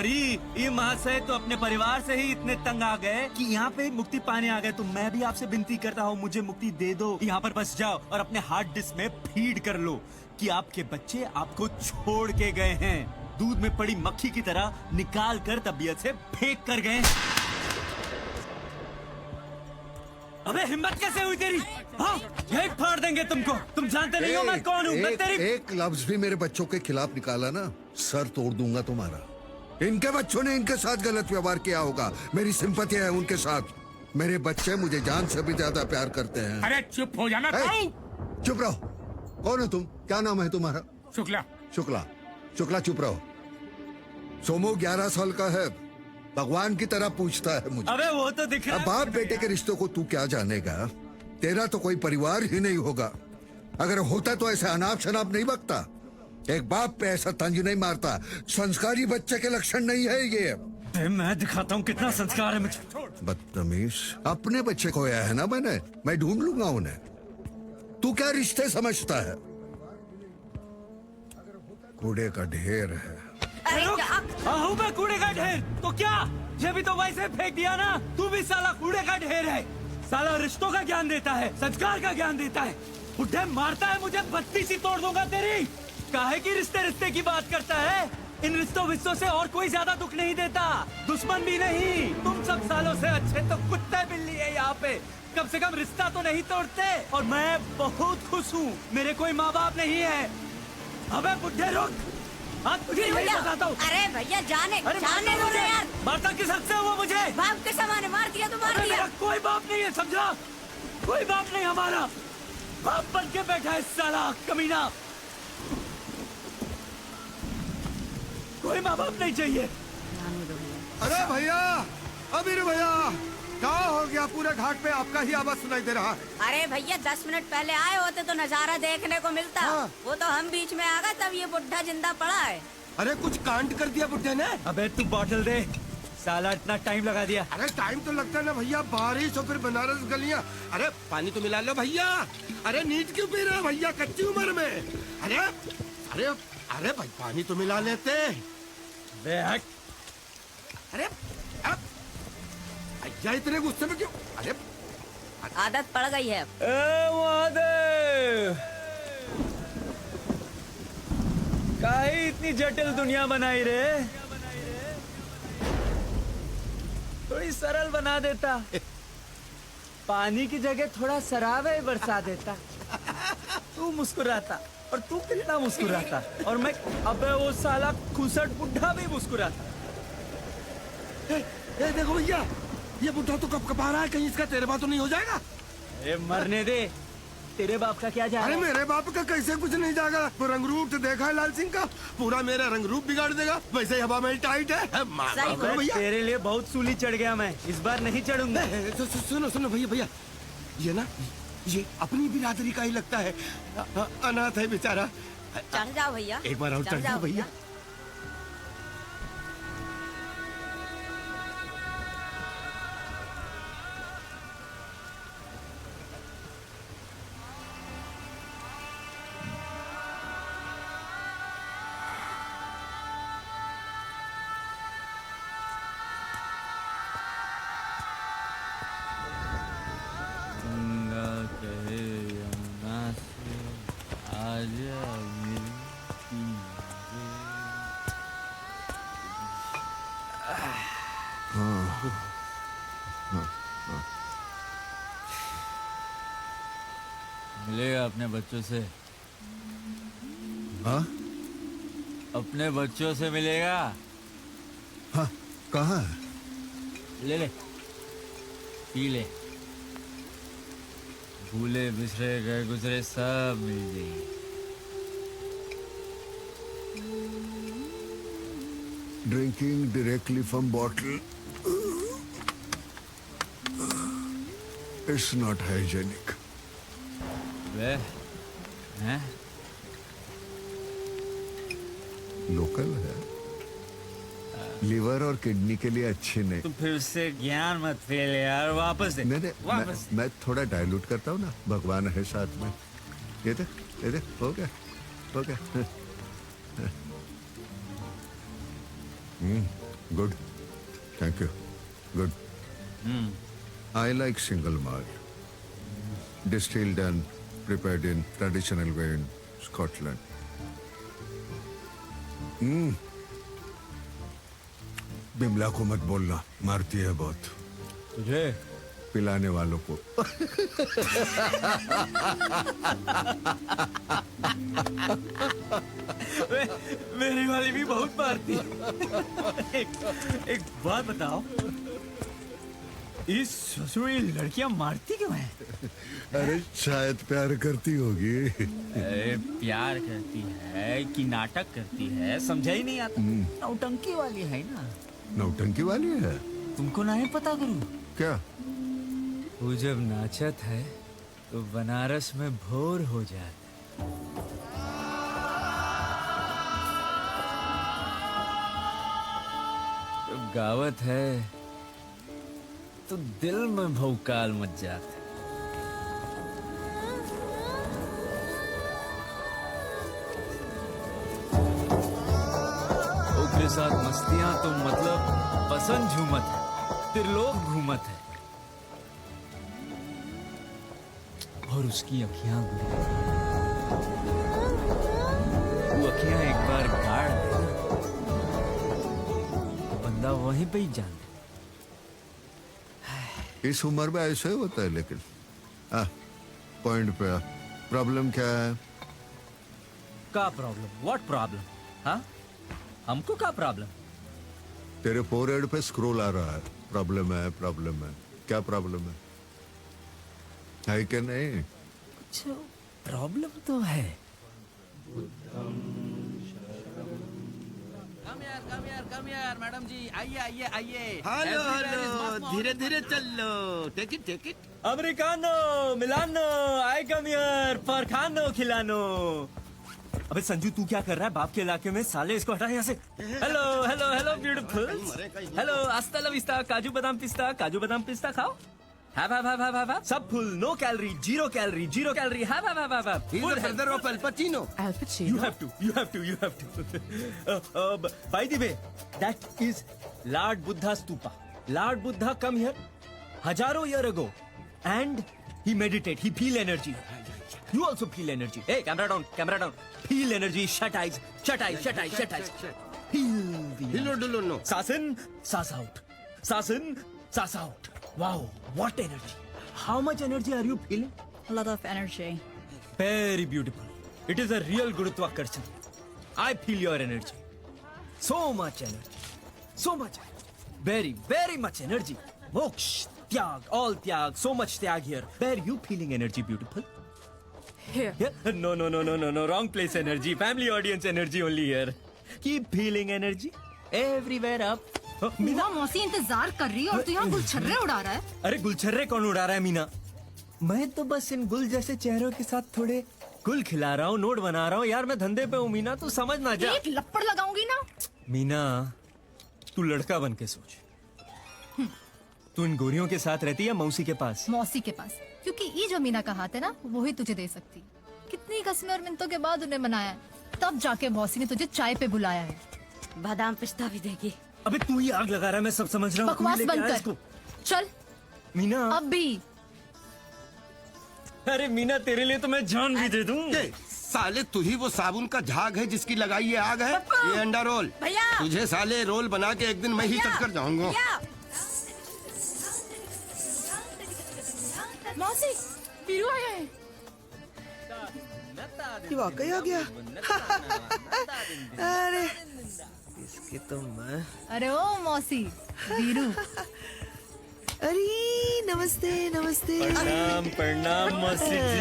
ये महाशय तो अपने परिवार से ही इतने तंग आ गए कि यहाँ पे मुक्ति पाने आ गए। तो मैं भी आपसे विनती करता हूँ, मुझे मुक्ति दे दो, यहाँ पर बस जाओ और अपने हार्ड डिस्क में फीड कर लो कि आपके बच्चे आपको छोड़ के गए हैं, दूध में पड़ी मक्खी की तरह निकाल कर तबीयत से फेंक कर गए। अबे हिम्मत कैसे हुई तेरी? हाँ, यही फाड़ देंगे तुमको। तुम जानते नहीं हो मैं कौन हूँ। मैं तेरी एक लफ्ज भी मेरे बच्चों के खिलाफ निकाला ना, सर तोड़ दूंगा तुम्हारा। इनके बच्चों ने इनके साथ गलत व्यवहार किया होगा, मेरी सिंपैथी है उनके साथ। मेरे बच्चे मुझे जान से भी ज्यादा प्यार करते हैं। अरे चुप हो जाना। चुप रहो। कौन हो तुम? क्या नाम है तुम्हारा? शुक्ला। शुक्ला? शुक्ला चुप रहो। सोमू 11 साल का है, भगवान की तरह पूछता है मुझे। अबे वो तो दिख रहा है। अब बाप बेटे के रिश्तों को तू क्या जानेगा? तेरा तो कोई परिवार ही नहीं होगा। अगर होता तो ऐसे अनाप शनाप नहीं बकता। एक बाप पे ऐसा तंज नहीं मारता। संस्कारी बच्चे के लक्षण नहीं है ये। मैं दिखाता हूँ कितना संस्कार है मुझे। बदतमीज। अपने बच्चे खोया है ना मैंने, मैं ढूंढ लूंगा उन्हें। तू क्या रिश्ते समझता है? कूड़े का ढेर है। हूँ मैं कूड़े का ढेर तो क्या? ये भी तो वैसे फेंक दिया ना। तू भी साला कूड़े का ढेर है। साला रिश्तों का ज्ञान देता है, संस्कार का ज्ञान देता है। बुढ़े मारता है मुझे, बत्ती सी तोड़ दूंगा तेरी। काहे की रिश्ते रिश्ते की बात करता है? इन रिश्तों विश्तों से और कोई ज्यादा दुख नहीं देता, दुश्मन भी नहीं। तुम सब सालों से अच्छे तो कुत्ते बिल्ली है यहाँ पे। कम से कम रिश्ता तो नहीं तोड़ते। और मैं बहुत खुश हूँ, मेरे कोई माँ बाप नहीं है। अबे बुढ़े रुक, हाँ तुझे यही बताता हूँ। अरे भैया जाने जाने दो यार। मारता किस हद से हुआ मुझे? बाप के समान मार दिया तो मार दिया। मेरा कोई बाप नहीं है, समझा? कोई बाप नहीं हमारा। बाप बन के बैठा है साला कमीना। कोई माँ बाप नहीं चाहिए। अरे भैया, अमीर भैया, क्या हो गया? पूरे घाट पे आपका ही आवाज सुनाई दे रहा है। अरे भैया 10 मिनट पहले आए होते तो नजारा देखने को मिलता। वो तो हम बीच में आ गए, तब ये बुढ़ा जिंदा पड़ा है। अरे कुछ कांड कर दिया बुढ़े ने। अबे तू बॉटल दे, साला इतना टाइम लगा दिया। अरे टाइम तो लगता है ना भैया, बारिश और फिर बनारस गलियां। अरे पानी तो मिला लो भैया। अरे नीट क्यों पी रहे हो भैया कच्ची उम्र में? अरे अरे अरे भाई पानी तो मिला लेते। अरे भैया इतने गुस्से में क्यों? अरे आदत पड़ गई है। काहे इतनी जटिल दुनिया बनाई रे? थोड़ी सरल बना देता। पानी की जगह थोड़ा शराब है बरसा देता। तू मुस्कुराता और तू कितना मुस्कुराता। और मैं, अबे वो साला खुसट बुढ़ा भी मुस्कुराता। ए देखो भैया, ये बुढ़ा तो कब कपा रहा है, कहीं इसका तेरे बात तो नहीं हो जाएगा? अरे मरने दे, तेरे बाप का क्या जाएगा? अरे मेरे बाप का कैसे कुछ नहीं जाएगा? वो रंगरूप तो देखा है लाल सिंह का, पूरा मेरा रंगरूप बिगाड़ देगा। वैसे ही हवा में टाइट है। भैया तेरे लिए बहुत सूली चढ़ गया मैं, इस बार नहीं चढ़ूंगा। सुनो सुनो भैया भैया, ये ना ये अपनी बिरादरी का ही लगता है। अनाथ है बेचारा। चढ़ जाओ भैया, एक बार और चढ़ जाओ भैया। मिलेगा अपने बच्चों से। हाँ? अपने बच्चों से मिलेगा। हाँ, कहाँ है? ले ले, पी ले। भूले बिसरे गए गुजरे सब मिल जाएंगे। Drinking directly from bottle it's not hygienic. वे हैं? लोकल है, लिवर और किडनी के लिए अच्छी नहीं। तुम फिर से ज्ञान मत फेल यार, वापस दे। नहीं वापस मैं थोड़ा डाइल्यूट करता हूँ ना, भगवान है साथ में। ये देख हो गया हो गया। Good, thank you, good. I like single malt, distilled and prepared in traditional way in Scotland. Bimla को मत बोलना, मारती है बहुत। तुझे? पिलाने वालों को। मेरी वाली भी बहुत मारती है। एक बात बताओ, इस ससुरी लड़कियां मारती क्यों है? अरे शायद प्यार करती होगी। अरे प्यार करती है कि नाटक करती है समझा ही नहीं आता। नौटंकी वाली है ना। नौटंकी वाली है? तुमको नहीं पता गुरु? क्या? वो जब नाचत है तो बनारस में भोर हो जाता। जब गावत है तो दिल में भौकाल मच जाता। ओकरे साथ मस्तियां तो मतलब पसंद झूमत है, त्रिलोक घूमत है। और उसकी अखियां वो अखियां एक बार गाड़ दे तो बंदा वहीं पे ही जान दे। इस उम्र में ऐसे होता है लेकिन पॉइंट पे प्रॉब्लम क्या है? का प्रॉब्लम? What problem? हाँ हमको का प्रॉब्लम? तेरे फोरहेड पे स्क्रॉल आ रहा है। प्रॉब्लम है, प्रॉब्लम है। क्या प्रॉब्लम है कि नहीं? कुछ प्रॉब्लम तो है। कम यार मैडम जी, आइए आइए आइए। हेलो हेलो, धीरे धीरे चलो। Take it. अमेरिकानो, मिलानो, आई कम हियर, फरखानो, खिलानो। अबे संजू तू क्या कर रहा है बाप के इलाके में? साले इसको हटा यहाँ से। Hello hello hello beautiful. Hello आस्ता ला विस्ता, काजू बादाम पिस्ता खाओ। have सब full, no calorie, zero calorie, have He's the brother of Al Pacino. Al Pacino. you have to. By the way, that is Lord Buddha stupa. Lord Buddha come here हजारों year ago and he meditate, he feel energy. You also feel energy. Hey, camera down. Feel energy, shut eyes. Feel the No. Sasan, sass out. Wow, what energy. How much energy are you feeling? A lot of energy. Very beautiful. It is a real Gurutvakarsan. I feel your energy. So much energy. Very, very much energy. Moksh, tyag, all tyag, so much tyag here. Where you feeling energy, beautiful? Here. Yeah? No. Wrong place energy. Family audience energy only here. Keep feeling energy. Everywhere up. Meena मौसी इंतजार कर रही है और तू यहाँ गुलछर्रे उड़ा रहा है। अरे गुलछर्रे कौन उड़ा रहा है मीना? मैं तो बस इन गुल जैसे चेहरों के साथ थोड़े गुल खिला रहा हूँ, नोट बना रहा हूँ। यार मैं धंधे पे हूँ मीना, तू समझ ना जा। एक लपड़ लगाऊंगी ना। मीना तू लड़का बन के सोच। तू इन गोरियों के साथ रहती है मौसी के पास? मौसी के पास, क्योंकि ये जो मीना का हाथ है ना वो ही तुझे दे सकती। कितनी कस्में और मिन्नतों के बाद उन्हें मनाया है, तब जाके मौसी ने तुझे चाय पे बुलाया है। बादाम पिस्ता भी देगी। अबे तू ही आग लगा रहा है, मैं सब समझ रहा हूँ। बकवास बंद कर, चल। मीना अब भी। अरे मीना तेरे लिए तो मैं जान भी दे दूं। साले तू ही वो साबुन का झाग है जिसकी लगाई ये आग है। ये अंडा रोल भैया, तुझे साले रोल बना के एक दिन मैं ही चट कर जाऊंगा। मौसी वीरू आया है। ये वाकई आ गया। अरे इसके तो मैं। अरे ओ मौसी, वीरू। अरे नमस्ते। प्रणाम मौसी जी।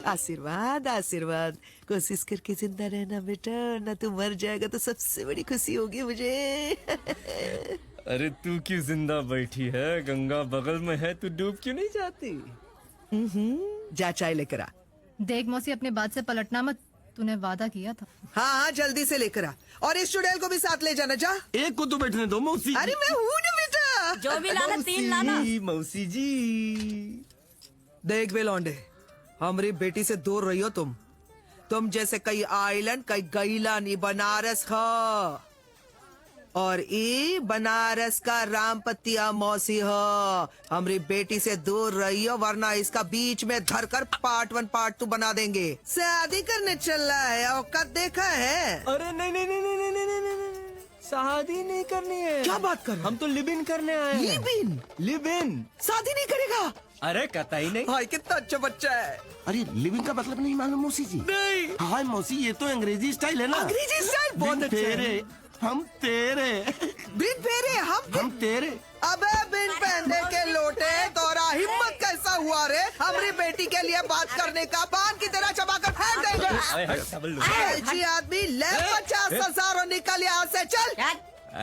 आशीर्वाद। कोशिश करके जिंदा रहना बेटा, ना तू मर जाएगा तो सबसे बड़ी खुशी होगी मुझे। अरे तू क्यों जिंदा बैठी है? गंगा बगल में है, तू डूब क्यों नहीं जाती? जा चाय लेकर आ। देख मौसी, अपने बात से पलटना मत, तूने वादा किया था। हाँ जल्दी से लेकर आ, और इस चुड़ैल को भी साथ ले जाना। जा। एक को तो बैठने दो मौसी। अरे मैं हूँ ना बेटा। जो भी लाना, 3 लाना। मौसी जी देख बे लौंडे, हमारी बेटी से दूर रही हो तुम जैसे कई आइलैंड कई गईला नहीं, बनारस है। और ये बनारस का रामपतिया मौसी है। हमारी बेटी से दूर रही हो वरना इसका बीच में धरकर पार्ट 1 पार्ट 2 बना देंगे। शादी करने चल रहा है, औकात देखा है? अरे नहीं, शादी नहीं करनी है। क्या बात कर? हम तो लिव इन करने आए हैं। Live in. शादी नहीं करेगा? अरे कतई नहीं। हाय कितना अच्छा बच्चा है। अरे लिविंग का मतलब नहीं मालूम मौसी जी? नहीं। हाय मौसी, ये तो अंग्रेजी स्टाइल है ना। अंग्रेजी स्टाइल बहुत अच्छा है। हम तेरे बिन फेरे हम तेरे। बेटी के लिए बात करने का बांध की तरह चबाकर फेंक देंगे। जी आदमी ले 50,000 और निकल यहाँ से, चल।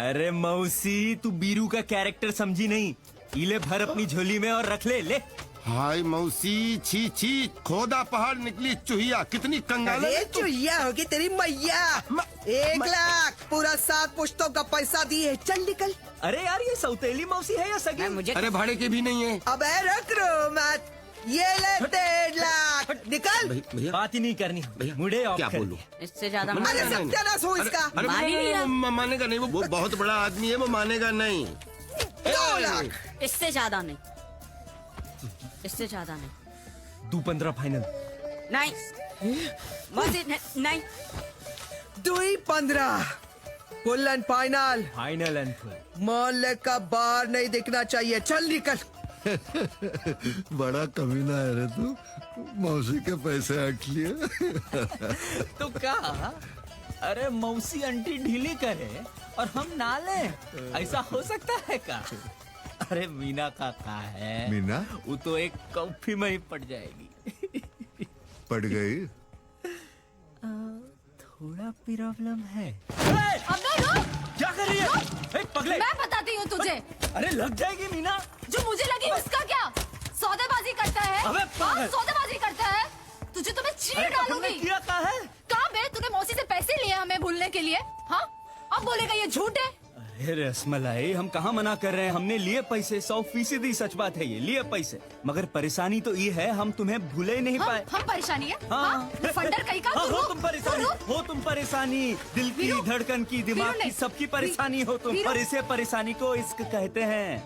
अरे मौसी, तू बीरू का कैरेक्टर समझी नहीं। इले भर अपनी झोली में और रख ले। हाय मौसी, छी छी, खोदा पहाड़ निकली चुहिया, कितनी कंगाल है तू। चुहिया होगी तेरी मैया। 1 लाख पूरा 7 पुश्तों का पैसा दिए, चल निकल। अरे यार, ये सौतेली मौसी है या सगी? मुझे अरे भाड़े के भी नहीं है। अबे रख रो मत, ये ले 1.5 लाख, निकल। भैया बात ही नहीं करनी, मुड़े क्या बोलूं? इससे ज्यादा अरे सत्यानाश हो इसका। अरे मानेगा नहीं, वो बहुत बड़ा आदमी है, वो मानेगा नहीं। 2 लाख। इससे ज्यादा नहीं, इससे ज्यादा नहीं। 2.15 फाइनल। नहीं मौसी, नहीं। 2.15 full and final. Final and full. मोहल्ले का बाहर नहीं दिखना चाहिए, चल निकल। बड़ा कमीना है रे तू, मौसी के पैसे हट लिए। तो क्या? अरे मौसी आंटी ढीली करे और हम ना ले, ऐसा हो सकता है क्या? अरे मीना का है, मीना वो तो एक कॉफी में ही पड़ जाएगी। पड़ गई। थोड़ा प्रॉब्लम है। अबे रुक! क्या कर रही है? पगले, मैं बताती हूँ तुझे। अरे लग जाएगी मीना। जो मुझे लगी उसका क्या? सौदेबाजी करता है। अबे पागल! सौदेबाजी करता है। तुझे तो मैं चीर डालूंगी। किया क्या है? कहाँ बे? तूने मौसी से पैसे लिए हमें भूलने के लिए? हाँ, अब बोलेगा ये झूठ है। अरे रसमलाई, हम कहाँ मना कर रहे हैं, हमने लिए पैसे, 100% सच बात है, ये लिए पैसे। मगर परेशानी तो ये है, हम तुम्हें भूले ही नहीं पाए। हम परेशानी है? हाँ। फंडर कहीं का? हाँ, हो तुम परेशानी, हो तुम परेशानी, दिल की धड़कन की, दिमाग की, सबकी परेशानी हो तुम। और इसे परेशानी को इश्क कहते हैं।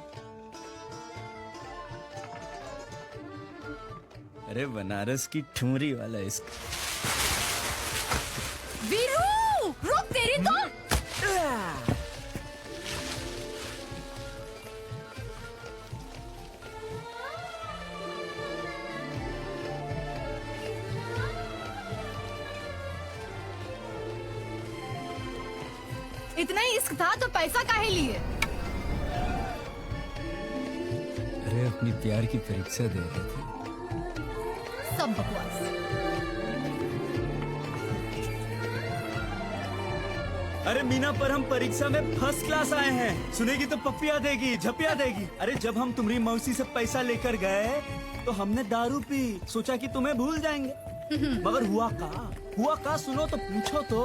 अरे बनारस की ठुमरी वाला इश्क। वीरू, रुक तेरी तो। इतना ही इश्क था तो पैसा काहे लिए? अरे अपनी प्यार की परीक्षा दे रहे थे। सब बकवास। अरे मीना, पर हम परीक्षा में फर्स्ट क्लास आए हैं। सुनेगी तो पप्पिया देगी, झपिया देगी। अरे जब हम तुम्हारी मौसी से पैसा लेकर गए तो हमने दारू पी, सोचा कि तुम्हें भूल जाएंगे। मगर हुआ का सुनो तो, पूछो तो।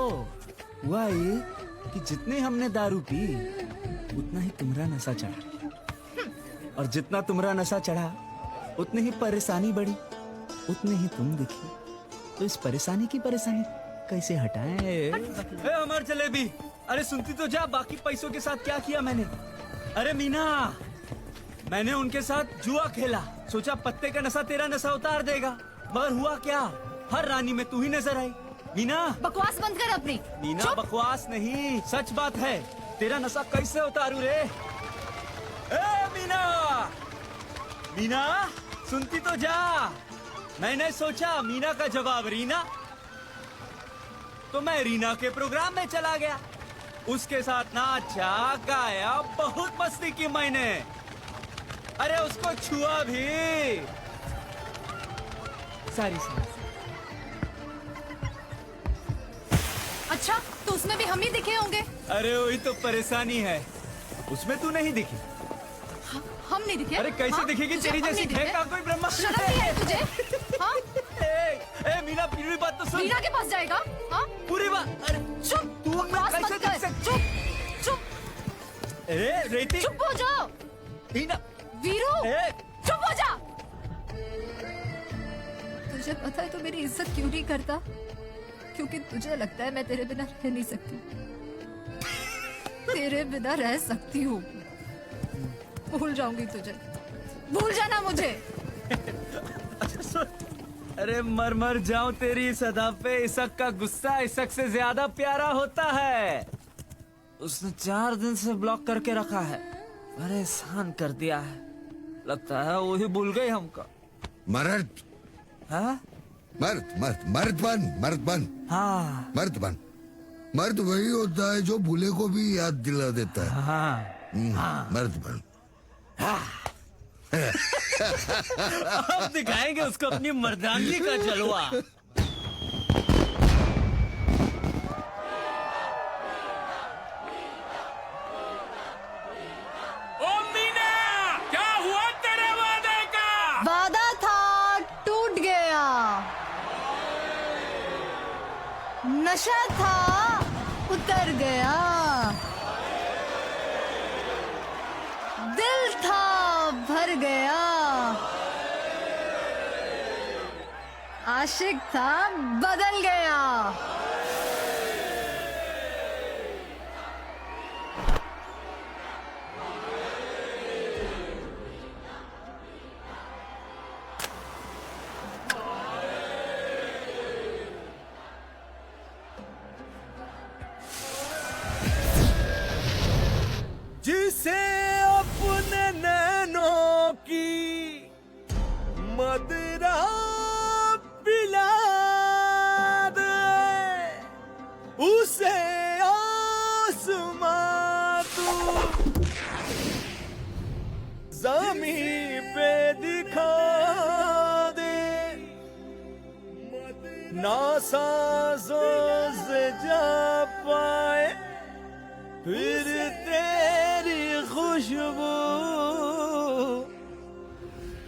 हुआ ये कि जितने हमने दारू पी उतना ही तुम्हारा नशा चढ़ा, और जितना तुम्हारा नशा चढ़ा उतनी ही परेशानी बढ़ी, उतने ही तुम दिखी। तो इस परेशानी की परेशानी कैसे हटाएं? हमार जलेबी, अरे सुनती तो जा, बाकी पैसों के साथ क्या किया मैंने। अरे मीना, मैंने उनके साथ जुआ खेला, सोचा पत्ते का नशा तेरा नशा उतार देगा। मगर हुआ क्या, हर रानी में तू ही नजर आई। मीना, बकवास बंद कर अपनी। मीना बकवास नहीं, सच बात है। तेरा नशा कैसे उतारू रे? ए मीना, मीना सुनती तो जा। मैंने सोचा मीना का जवाब रीना, तो मैं रीना के प्रोग्राम में चला गया, उसके साथ नाचा गाया, बहुत मस्ती की मैंने। अरे उसको छुआ भी। सारी अच्छा, तो उसमें भी हम ही दिखे होंगे। अरे वही तो परेशानी है, उसमें तू नहीं दिखी। हम नहीं दिखे? अरे कैसे दिखेगी, तेरी जैसी का कोई ब्रह्मा। शर्म नहीं है तुझे? हाँ? ए मीना, पूरी बात तो सुन। मीना के पास जाएगा? हाँ? पूरी बात। अरे चुप, तू बकवास मत कर। चुप। अरे रेती, चुप हो जाओ। मीना, वीरू, चुप हो जा। तुझे पता है तो मेरी इज्जत क्यों नहीं करता? क्योंकि तुझे लगता है मैं तेरे बिना रह नहीं सकती। तेरे बिना रह सकती हूँ। भूल जाऊंगी तुझे, भूल जाना मुझे। अरे मर मर जाऊं तेरी इस अदा पे। इसक का गुस्सा इसक से ज्यादा प्यारा होता है। उसने 4 दिन से ब्लॉक करके रखा है, परेशान कर दिया है। लगता है वही भूल गई हमको। मर्द, हाँ? मर्द बन। हाँ, मर्द बन। मर्द वही होता है जो भूले को भी याद दिला देता है। हाँ। मर्द बन। अब दिखाएंगे उसको अपनी मर्दानगी का जलवा। ओ मीना, क्या हुआ तेरे वादे का? वादा था टूट गया, नशा था उतर गया, दिल था भर गया, आशिक था बदल गया। जिसे अपने नैनों की मदिरा पिला दे, उसे आसमां तू ज़मीं पे दिखा दे, ना सांसों से जा पाए फिर तेरी खुशबू,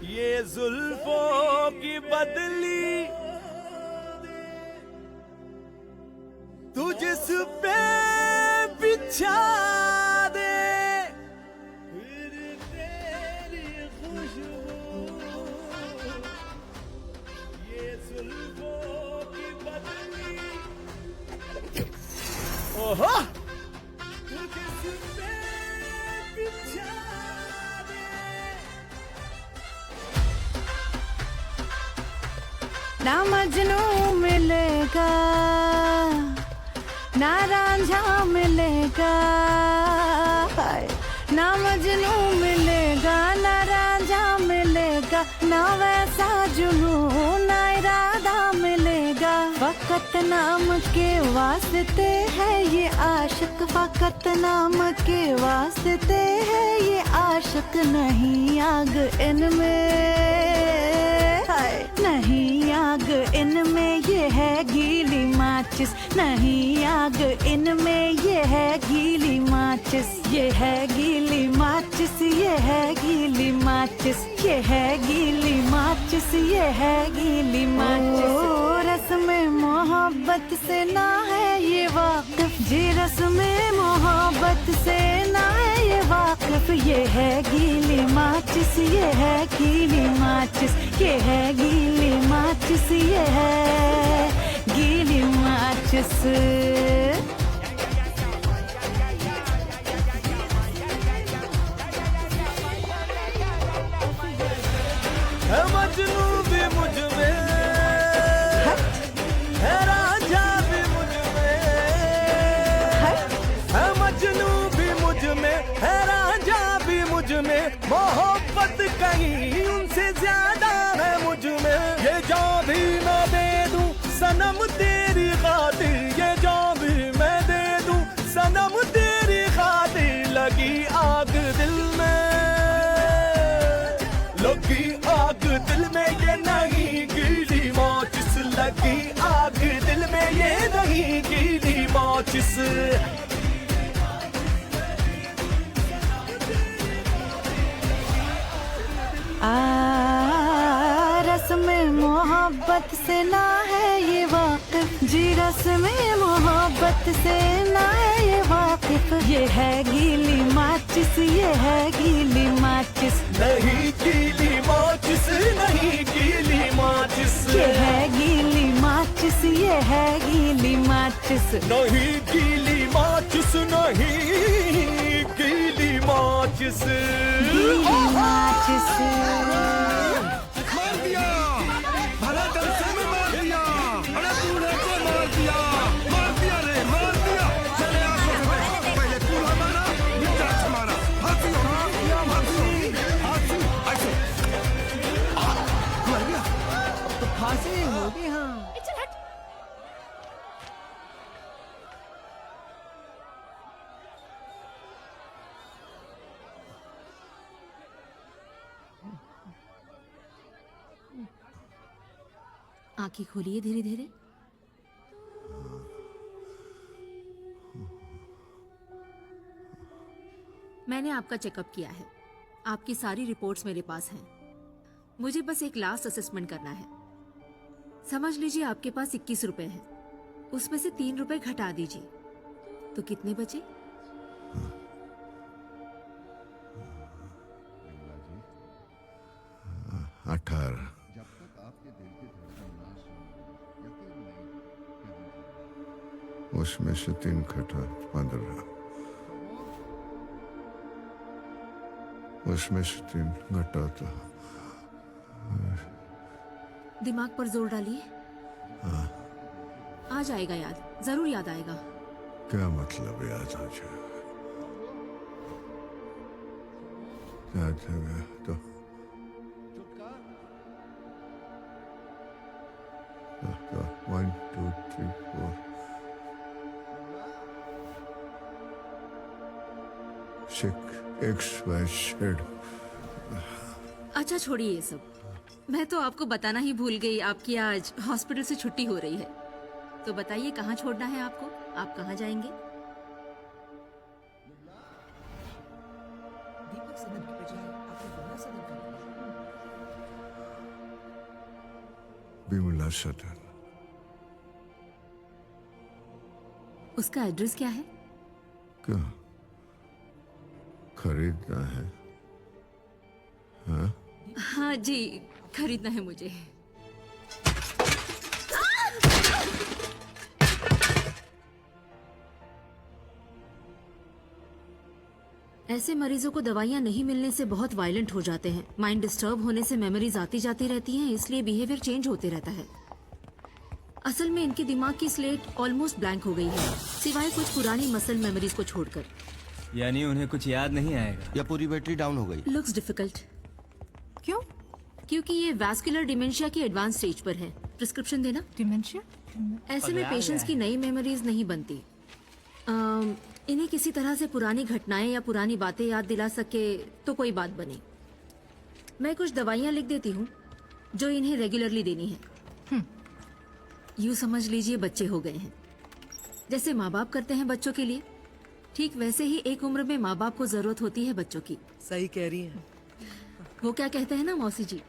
ये जुल्फों की बदली तू जिस पे बिछा दे, फिर तेरी खुशबू, ये जुल्फों की बदली। ओहो, ना मजनू मिलेगा, ना रांझा मिलेगा, ना मजनू मिलेगा, ना रांझा मिलेगा, ना वैसा जुनून ना इरादा मिलेगा। फकत नाम के वास्ते है ये आशिक, फकत नाम के वास्ते है ये आशिक, नहीं आग इनमें, नहीं आग इनमें ये है गीली माचिस, नहीं आग इनमें ये है गीली माचिस, ये है गीली माचिस, ये है गीली माचिस, ये है गीली माचिस, ये है गीली माचिस। ओ रस में मोहब्बत से ना है ये वाकिफ, जी रस में मोहब्बत से ना है ये वाकिफ, ये है गीली माचिस, ये है गीली माचिस, ये है गीली माचिस, ये है गीली माचिस। है मजनू भी मुझ में, है राजा भी मुझ में, है मजनू भी मुझ में, है राजा भी मुझ में, मोहब्बत कहीं उनसे ज्यादा है मुझ में। ये जान भी मैं दे दूं सनम तेरी खातिर, ये जान भी मैं दे दूं सनम तेरी खातिर, लगी आग दिल में, लगी आग दिल में ये नहीं गीली माचिस, लगी आग दिल में ये नहीं गीली माचिस। रस में मोहब्बत से ना है ये वाकिफ, जी रस में मोहब्बत से ना है ये वाकिफ, ये है गीली माचिस, ये है गीली माचिस, नहीं गीली माचिस, नहीं गीली माचिस, ये है गीली माचिस, ये है गीली माचिस, नहीं गीली माचिस, नहीं गीली माचिस, गीली माचिस। मार दिया, भला दरसे में मार दिया, अरे दूल्हे को मार दिया, मार दिया रे, मार दिया। चले आंखों से बैठो, पहले दूल्हा मारा, मिजाज मारा, हाथी हो, हाथी, हाथी, ऐसे। मर गया। अब तो फांसी होगी। हाँ, आंखें खोलिए धीरे धीरे। मैंने आपका चेकअप किया है, आपकी सारी रिपोर्ट्स मेरे पास हैं। मुझे बस एक लास्ट असेसमेंट करना है। समझ लीजिए आपके पास 21 रुपए हैं, उसमें से 3 रुपए घटा दीजिए, तो कितने बचे? अठारह। उसमें से 3 घटा 15, उसमें से 3 घटा तो दिमाग पर जोर डालिए, आ जाएगा याद, जरूर याद आएगा। क्या मतलब याद आ जाएगा? याद आएगा तो 1 2 3 4 6 X Y Z। अच्छा छोड़िए ये सब, मैं तो आपको बताना ही भूल गई, आपकी आज हॉस्पिटल से छुट्टी हो रही है। तो बताइए कहाँ छोड़ना है आपको, आप कहाँ जाएंगे? बिमला सदन। उसका एड्रेस क्या है? क्या खरीदना है? हाँ? हाँ जी, खरीदना है मुझे। ऐसे मरीजों को दवाइयाँ नहीं मिलने से बहुत वायलेंट हो जाते हैं। माइंड डिस्टर्ब होने से मेमोरीज आती जाती रहती हैं, इसलिए बिहेवियर चेंज होते रहता है। असल में इनके दिमाग की स्लेट ऑलमोस्ट ब्लैंक हो गई है, सिवाय कुछ पुरानी मसल मेमोरीज को छोड़कर। यानी उन्हें कुछ याद नहीं आएगा? या पूरी बैटरी डाउन हो गई? Looks difficult. क्यों? क्योंकि ये वैस्कुलर डिमेंशिया की एडवांस स्टेज पर है। प्रिस्क्रिप्शन देना। डिमेंशिया? ऐसे में पेशेंट्स की नई मेमोरीज नहीं बनती। इन्हें किसी तरह से पुरानी घटनाएं या पुरानी बातें याद दिला सके तो कोई बात बनी। मैं कुछ दवाइयाँ लिख देती हूँ जो इन्हें रेगुलरली देनी है। यूँ समझ लीजिए बच्चे हो गए हैं। जैसे माँ बाप करते हैं बच्चों के लिए, ठीक वैसे ही एक उम्र में माँ बाप को जरूरत होती है बच्चों की। सही कह रही हैं। वो क्या कहते हैं ना मौसी जी,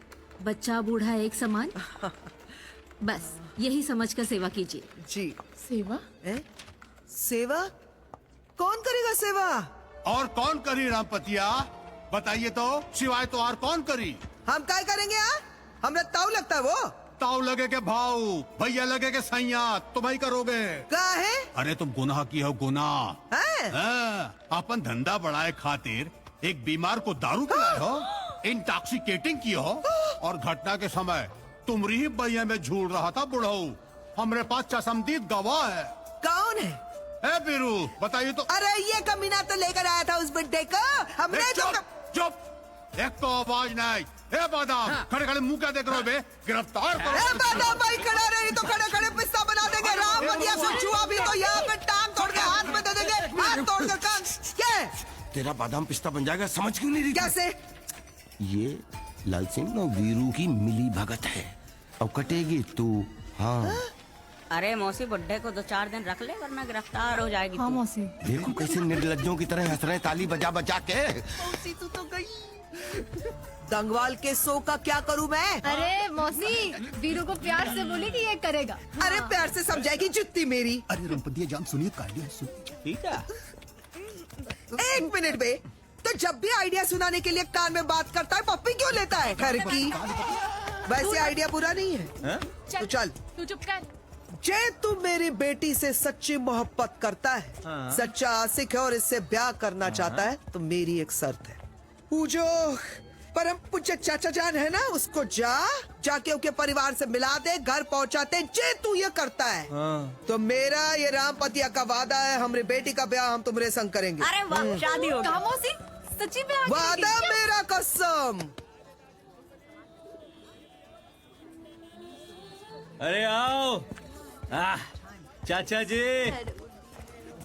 बच्चा बूढ़ा एक समान। बस यही समझकर सेवा कीजिए। जी। सेवा? सेवा? कौन करेगा सेवा? और कौन करी रामपतिया? बताइए तो, सिवाय तो और कौन करी? हम क्या करेंगे यार? हमें ताऊ लगता है वो। ताऊ लगे के भाऊ, भैया लगे के सैया, तुम ही करोगे। क्या है? अरे तुम गुनाह की हो गुनाह। अपन धंधा बढ़ाए खातिर एक बीमार को दारू पिलाए हो, इंटॉक्सिकेटिंग की हो, और घटना के समय तुमरी ही भैया में झूल रहा था बुढ़ऊ। हमारे पास चशमदीद गवाह है। कौन है? ए बीरू, बताइए तो। अरे ये कमीना तो लेकर आया था उस बुड्ढे को। हमने चुप, एक तो आवाज नहीं। ए बादाम, खड़े खड़े मुंह क्या देख रहे हो बे? गिरफ्तार करो। ए बादाम भाई खड़ा रही तो खड़े खड़े पिस्ता बना देंगे। राम बदिया से छुआ भी तो यहाँ पे टांग तोड़ के हाथ में दे देंगे, हाथ तोड़ कर कान। क्या? तेरा बादाम पिस्ता बन जाएगा, समझ क्यों नहीं रही? कैसे? ये लाल सिंह और वीरू की मिली भगत है। अब कटेगी तू। हाँ। अरे मौसी, बुड्ढे को 2-4 दिन रख ले वरना गिरफ्तार हो जाएगी। हाँ मौसी। देखो कैसे निर्लज्जों की तरह हंस रहे, ताली बजा बजा के। मौसी तू तो गई। दंगवाल के सो का क्या करूं मैं? अरे मौसी, वीरू को प्यार से बोली कि ये करेगा। अरे प्यार से समझाएगी जुत्ती मेरी। अरे रंपतिया जान, सुनिए आइडिया सुन। ठीक है। 1 मिनट बे, तो जब भी आइडिया सुनाने के लिए कान में बात करता है पप्पी क्यों लेता है? घर की वैसे आइडिया बुरा नहीं है। तू चल। तू चुप कर। जे तू मेरी बेटी से सच्ची मोहब्बत करता है, सच्चा आशिक है और इससे ब्याह करना चाहता है, तो मेरी एक शर्त है। वो जो परम पूज्य चाचा जान है ना, उसको जाके उनके परिवार से मिला दे, घर पहुंचाते। जे तू ये करता है तो मेरा ये रामपतिया का वादा है, हमारी बेटी का ब्याह हम तुम्हारे संग करेंगे। अरे वाह, शादी हो गई। मौसी सच्ची ब्याह? वादा मेरा कसम। अरे आओ। चाचा जी,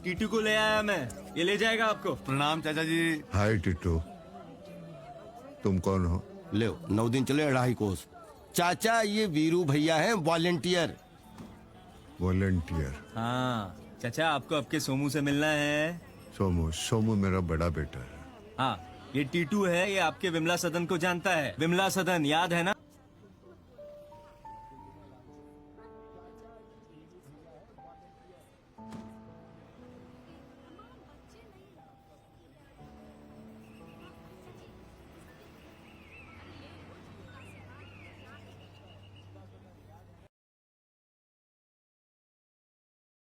टीटू को ले आया मैं, ये ले जाएगा आपको। प्रणाम चाचा जी। हाय टिटू, तुम कौन हो? ले 9 दिन चले 2.5 कोस। चाचा ये वीरू भैया हैं वॉलेंटियर। वॉलेंटियर? हाँ चाचा, आपको आपके सोमू से मिलना है। सोमू? सोमू मेरा बड़ा बेटा है। हाँ, ये टीटू है, ये आपके विमला सदन को जानता है। विमला सदन याद है ना?